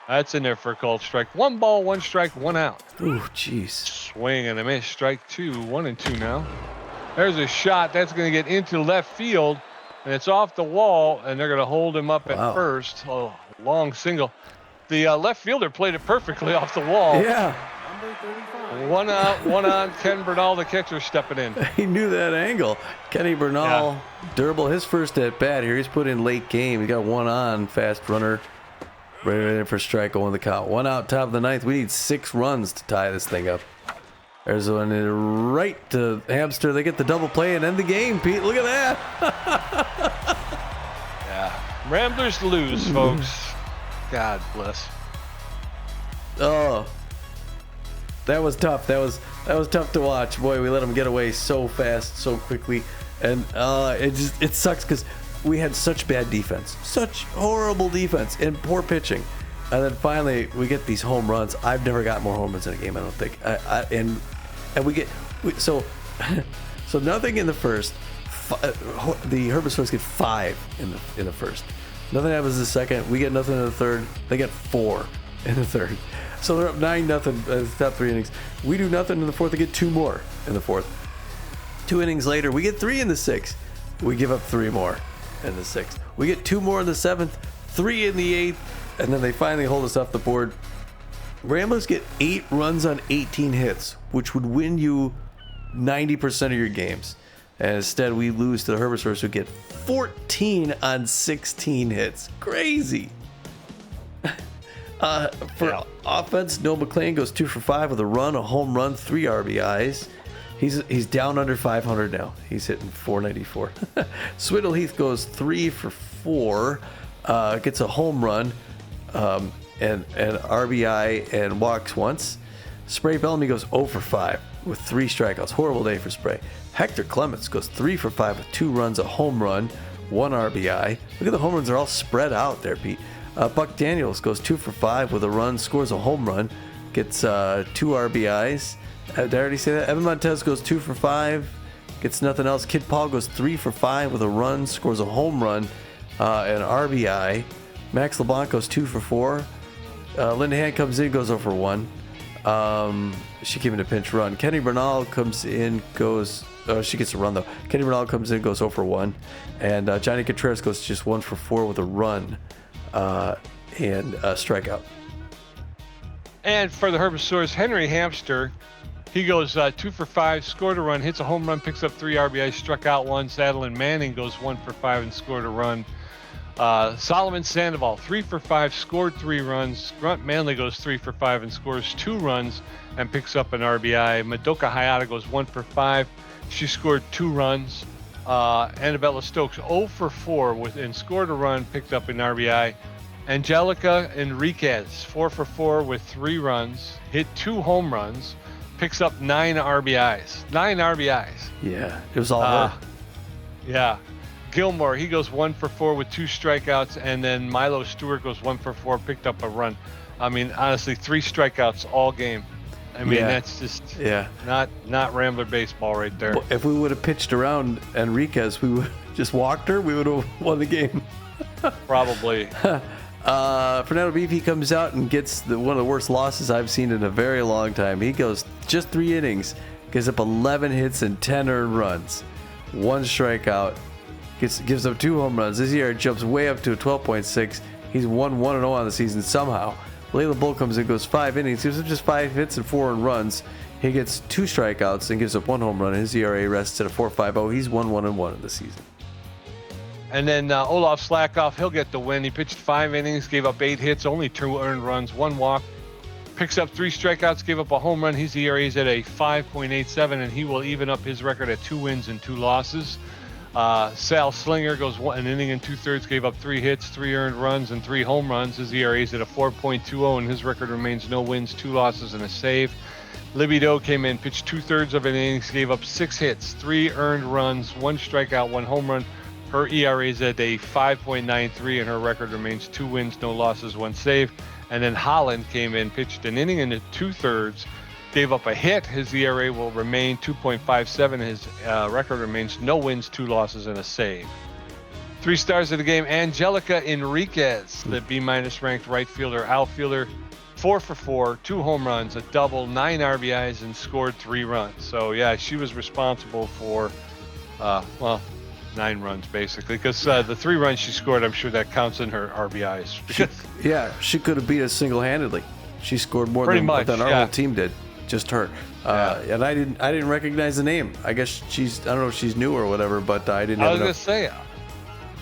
That's in there for a called strike. 1 ball, 1 strike, 1 out. Ooh, jeez. Swing and a miss. Strike 2. 1-2 now. There's a shot that's going to get into left field, and it's off the wall, and they're going to hold him up at first. Oh, long single. The left fielder played it perfectly off the wall. Yeah. 1 out, 1 on. Ken Bernal, the catcher, stepping in. He knew that angle. Kenny Bernal, durable. His first at bat here. He's put in late game. He got 1 on. Fast runner. Ready in for strike, going the count. 1 out, top of the 9th. We need 6 runs to tie this thing up. There's one right to Hamster. They get the double play and end the game, Pete. Look at that. Yeah. Ramblers lose, folks. God bless. Oh. That was tough. That was tough to watch. Boy, we let them get away so fast, so quickly. And it sucks because we had such bad defense, such horrible defense, and poor pitching, and then finally we get these home runs. I've never got more home runs in a game, I don't think. So nothing in the first. The Herbisaurs get 5 in the first. Nothing happens in the second. We get nothing in the third. They get 4 in the third. So they're up 9-0. Top 3 innings. We do nothing in the fourth. They get 2 more in the fourth. 2 innings later, we get 3 in the 6th. We give up 3 more in the 6th. We get 2 more in the 7th, 3 in the 8th, and then they finally hold us off the board. Ramblers get 8 runs on 18 hits, which would win you 90% of your games. And instead, we lose to the Herbisaurs, who get 14 on 16 hits. Crazy. For offense, Noah McLean goes 2 for 5 with a run, a home run, 3 RBIs. He's down under 500 now. He's hitting 494. Swiddle Heath goes 3 for 4, gets a home run, and RBI and walks once. Spray Bellamy goes 0 for 5 with 3 strikeouts. Horrible day for Spray. Hector Clements goes 3 for 5 with 2 runs, a home run, 1 RBI. Look at the home runs; they're all spread out there, Pete. Buck Daniels goes 2 for 5 with a run, scores a home run, gets 2 RBIs. Did I already say that? Evan Montez goes 2 for 5, gets nothing else. Kid Paul goes 3 for 5 with a run, scores a home run, an RBI. Max LeBlanc goes 2 for 4. Linda Hand comes in, goes 0 for 1. She came in a pinch run. Kenny Bernal comes in, goes. She gets a run though. Kenny Bernal comes in, goes 0 for 1, and Johnny Contreras goes just 1 for 4 with a run and a strikeout. And for the Herbisaurs, Henry Hamster, he goes 2 for 5, scored a run, hits a home run, picks up 3 RBIs, struck out 1. Saddlin Manning goes 1 for 5 and scored a run. Solomon Sandoval 3 for 5, scored 3 runs. Grunt Manley goes 3 for 5 and scores 2 runs and picks up an RBI. Madoka Hayata goes 1 for 5. She scored 2 runs. Annabella Stokes 0 for 4 and scored a run, picked up an RBI. Angelica Enriquez 4 for 4 with 3 runs, hit 2 home runs, picks up 9 RBIs. 9 RBIs. Yeah, it was all her. Yeah. Gilmore, he goes 1 for 4 with 2 strikeouts, and then Milo Stewart goes 1 for 4, picked up a run. I mean, honestly, 3 strikeouts all game. I mean, that's just not Rambler baseball right there. Well, if we would have pitched around Enriquez, we would have just walked her, we would have won the game. Probably. Fernando Beefy comes out and gets one of the worst losses I've seen in a very long time. He goes just 3 innings, gives up 11 hits and 10 earned runs, 1 strikeout, gives up 2 home runs. This year it jumps way up to a 12.6. He's won 1-0 on the season somehow. Layla Bull comes in, goes 5 innings, gives up just 5 hits and 4 earned runs. He gets 2 strikeouts and gives up 1 home run. His ERA rests at a 4.50. He's 1-1-1 in the season. And then Olaf Slackoff, he'll get the win. He pitched 5 innings, gave up 8 hits, only 2 earned runs, 1 walk. Picks up 3 strikeouts, gave up a home run. His ERA is at a 5.87, and he will even up his record at 2 wins and 2 losses. Sal Slinger goes 1 inning and 2/3, gave up 3 hits, 3 earned runs, and 3 home runs. His ERA is at a 4.20, and his record remains no wins, 2 losses, and a save. Libby Doe came in, pitched 2/3 of an innings, gave up 6 hits, 3 earned runs, 1 strikeout, 1 home run. Her ERA is at a 5.93, and her record remains 2 wins, no losses, 1 save. And then Holland came in, pitched an inning and 2/3, gave up a hit. His ERA will remain 2.57. His record remains no wins, 2 losses, and a save. 3 stars of the game, Angelica Enriquez, the B- ranked right fielder, outfielder, 4 for 4, 2 home runs, a double, 9 RBIs, and scored 3 runs. So, yeah, she was responsible for, 9 runs basically, because the 3 runs she scored, I'm sure that counts in her RBIs. She could have beat us single-handedly. She scored more than our whole team did, just her. And I didn't recognize the name. I guess I don't know if she's new or whatever, but I didn't. I was gonna say,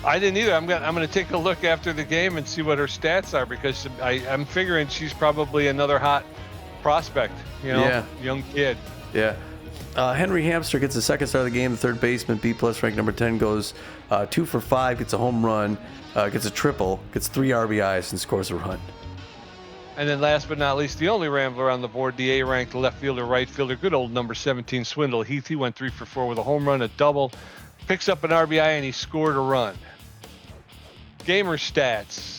I didn't either. I'm gonna take a look after the game and see what her stats are, because I'm figuring she's probably another hot prospect. Young kid. Yeah. Henry Hamster gets the 2nd star of the game. The 3rd baseman, B+ ranked number 10, goes 2 for 5, gets a home run, gets a triple, gets 3 RBIs, and scores a run. And then last but not least, the only Rambler on the board, the A-ranked left fielder, right fielder, good old number 17, Swindle Heath. He went 3 for 4 with a home run, a double, picks up an RBI, and he scored a run. Gamer stats.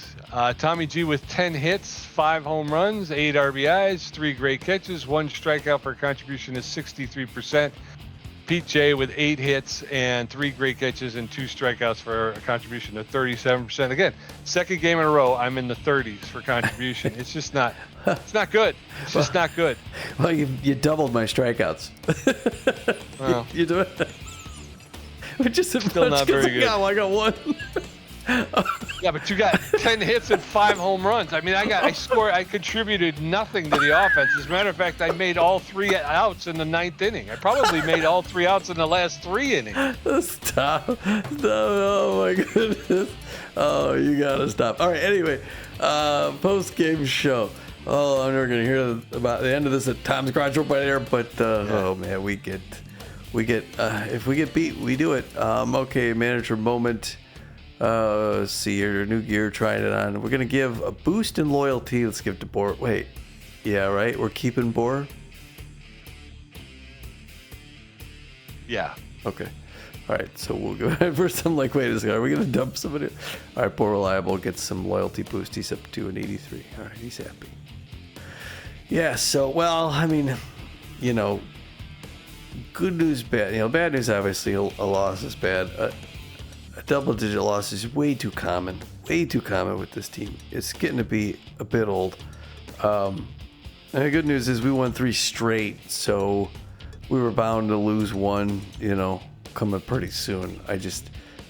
Tommy G with 10 hits, 5 home runs, 8 RBIs, 3 great catches, 1 strikeout for a contribution is 63%. Pete J with 8 hits and 3 great catches and 2 strikeouts for a contribution of 37%. Again, 2nd game in a row, I'm in the 30s for contribution. It's just not, it's not good. It's just not good. Well, you doubled my strikeouts. Well, you do it. Which is still not very good. I got 1. Yeah, but you got 10 hits and 5 home runs. I mean, I contributed nothing to the offense. As a matter of fact, I made all 3 outs in the 9th inning. I probably made all 3 outs in the last 3 innings. Stop. Oh my goodness. Oh, you gotta stop. All right, anyway, post-game show. Oh, I'm never gonna hear about the end of this at Tom's Garage right there, but oh man, we get if we get beat, we do it. Okay, manager moment. Let's see here, new gear, trying it on. We're gonna give a boost in loyalty. Let's give to Boar. Wait, yeah, right. We're keeping Boar. Yeah. Okay. All right. So we'll go first. I'm like, wait a second. Are we gonna dump somebody? All right. Boar Reliable gets some loyalty boost. He's up to an 83. All right. He's happy. Yeah. So well, I mean, good news, bad. Bad news. Obviously, a loss is bad. A double-digit loss is way too common with this team. It's getting to be a bit old. And the good news is we won 3 straight, so we were bound to lose 1, coming pretty soon.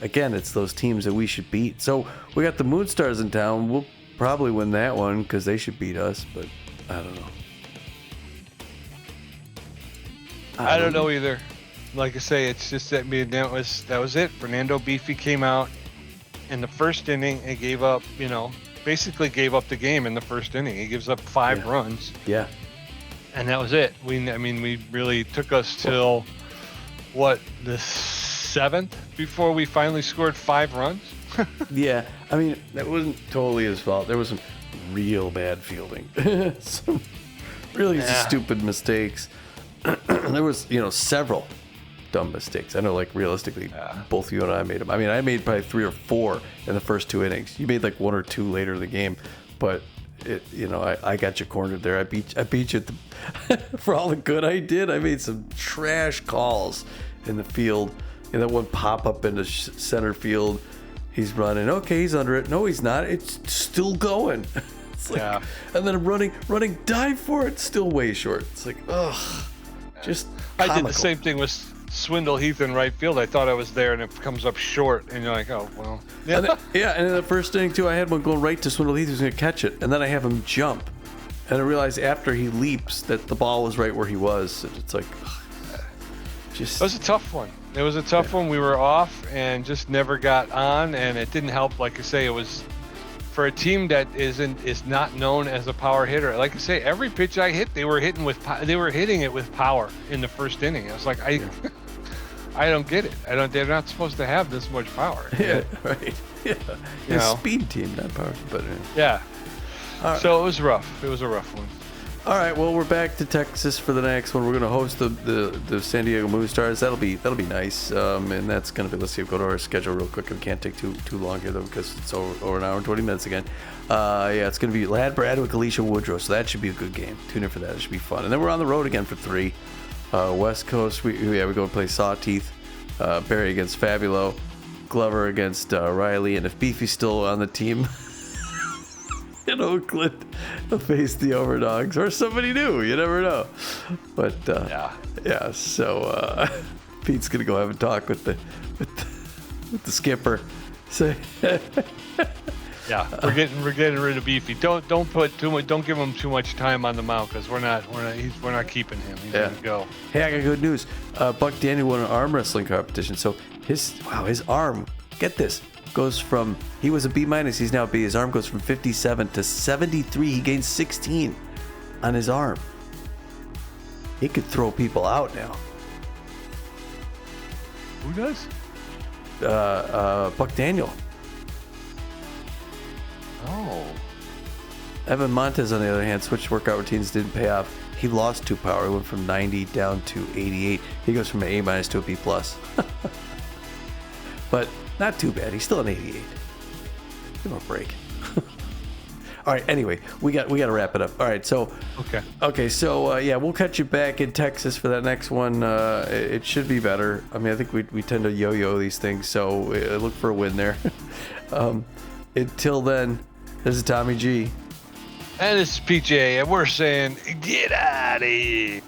Again, it's those teams that we should beat. So we got the Moonstars in town. We'll probably win that one because they should beat us, but I don't know. I don't know either. Like I say, it's just that that was it. Fernando Beefy came out in the 1st inning and gave up, basically gave up the game in the 1st inning. He gives up 5 runs. Yeah. And that was it. We really took us till the 7th before we finally scored 5 runs. Yeah, I mean, that wasn't totally his fault. There was some real bad fielding. Some really stupid mistakes. There was, several dumb mistakes. I know, like, realistically, both you and I made them. I mean, I made probably 3 or 4 in the first 2 innings. You made like 1 or 2 later in the game, but I got you cornered there. I beat you for all the good I did. I made some trash calls in the field. And that one pop up into center field. He's running. Okay, he's under it. No, he's not. It's still going. It's like, and then running, dive for it. Still way short. It's like, ugh, just comical. I did the same thing with Swindle Heath in right field. I thought I was there, and it comes up short, and you're like, oh well. Yeah. And in the first inning too, I had one going right to Swindle Heath. He was going to catch it, and then I have him jump, and I realized after he leaps that the ball was right where he was. And it's like, ugh, just. It was a tough one. It was a tough one. We were off and just never got on, and it didn't help. Like I say, it was for a team that is not known as a power hitter. Like I say, every pitch I hit, they were hitting it with power in the first inning. I was like, I don't get it. They're not supposed to have this much power. Yeah, right. Yeah, a speed team, not power, but yeah. Right. So it was rough. It was a rough one. All right, well, we're back to Texas for the next one. We're going to host the San Diego Moonstars. That'll be nice, and that's going to be. Let's see. Go to our schedule real quick. We can't take too long here though because it's over an hour and 20 minutes again. It's going to be Lad Bradwick, Alicia Woodrow. So that should be a good game. Tune in for that. It should be fun. And then we're on the road again for 3. West Coast. We go and play Sawteeth. Barry against Fabulo. Glover against Riley. And if Beefy's still on the team. In Oakland, they'll face the Overdogs or somebody new. You never know. But so Pete's gonna go have a talk with the skipper. So we're getting rid of Beefy. Don't put too much. Don't give him too much time on the mound because we're not keeping him. He's gonna go. Hey, I got good news. Buck Daniel won an arm wrestling competition. So his arm. Get this. Goes from, he was a B-, he's now a B. His arm goes from 57 to 73. He gains 16 on his arm. He could throw people out now. Who does? Buck Daniel. Oh. Evan Montez, on the other hand, switched workout routines, didn't pay off. He lost 2 power. He went from 90 down to 88. He goes from an A- to a B+. But not too bad. He's still an 88. Give him a break. All right. Anyway, we got to wrap it up. All right. So okay. So we'll catch you back in Texas for that next one. It should be better. I mean, I think we tend to yo-yo these things, so look for a win there. Until then, this is Tommy G. And this is PJ, and we're saying, get out of here.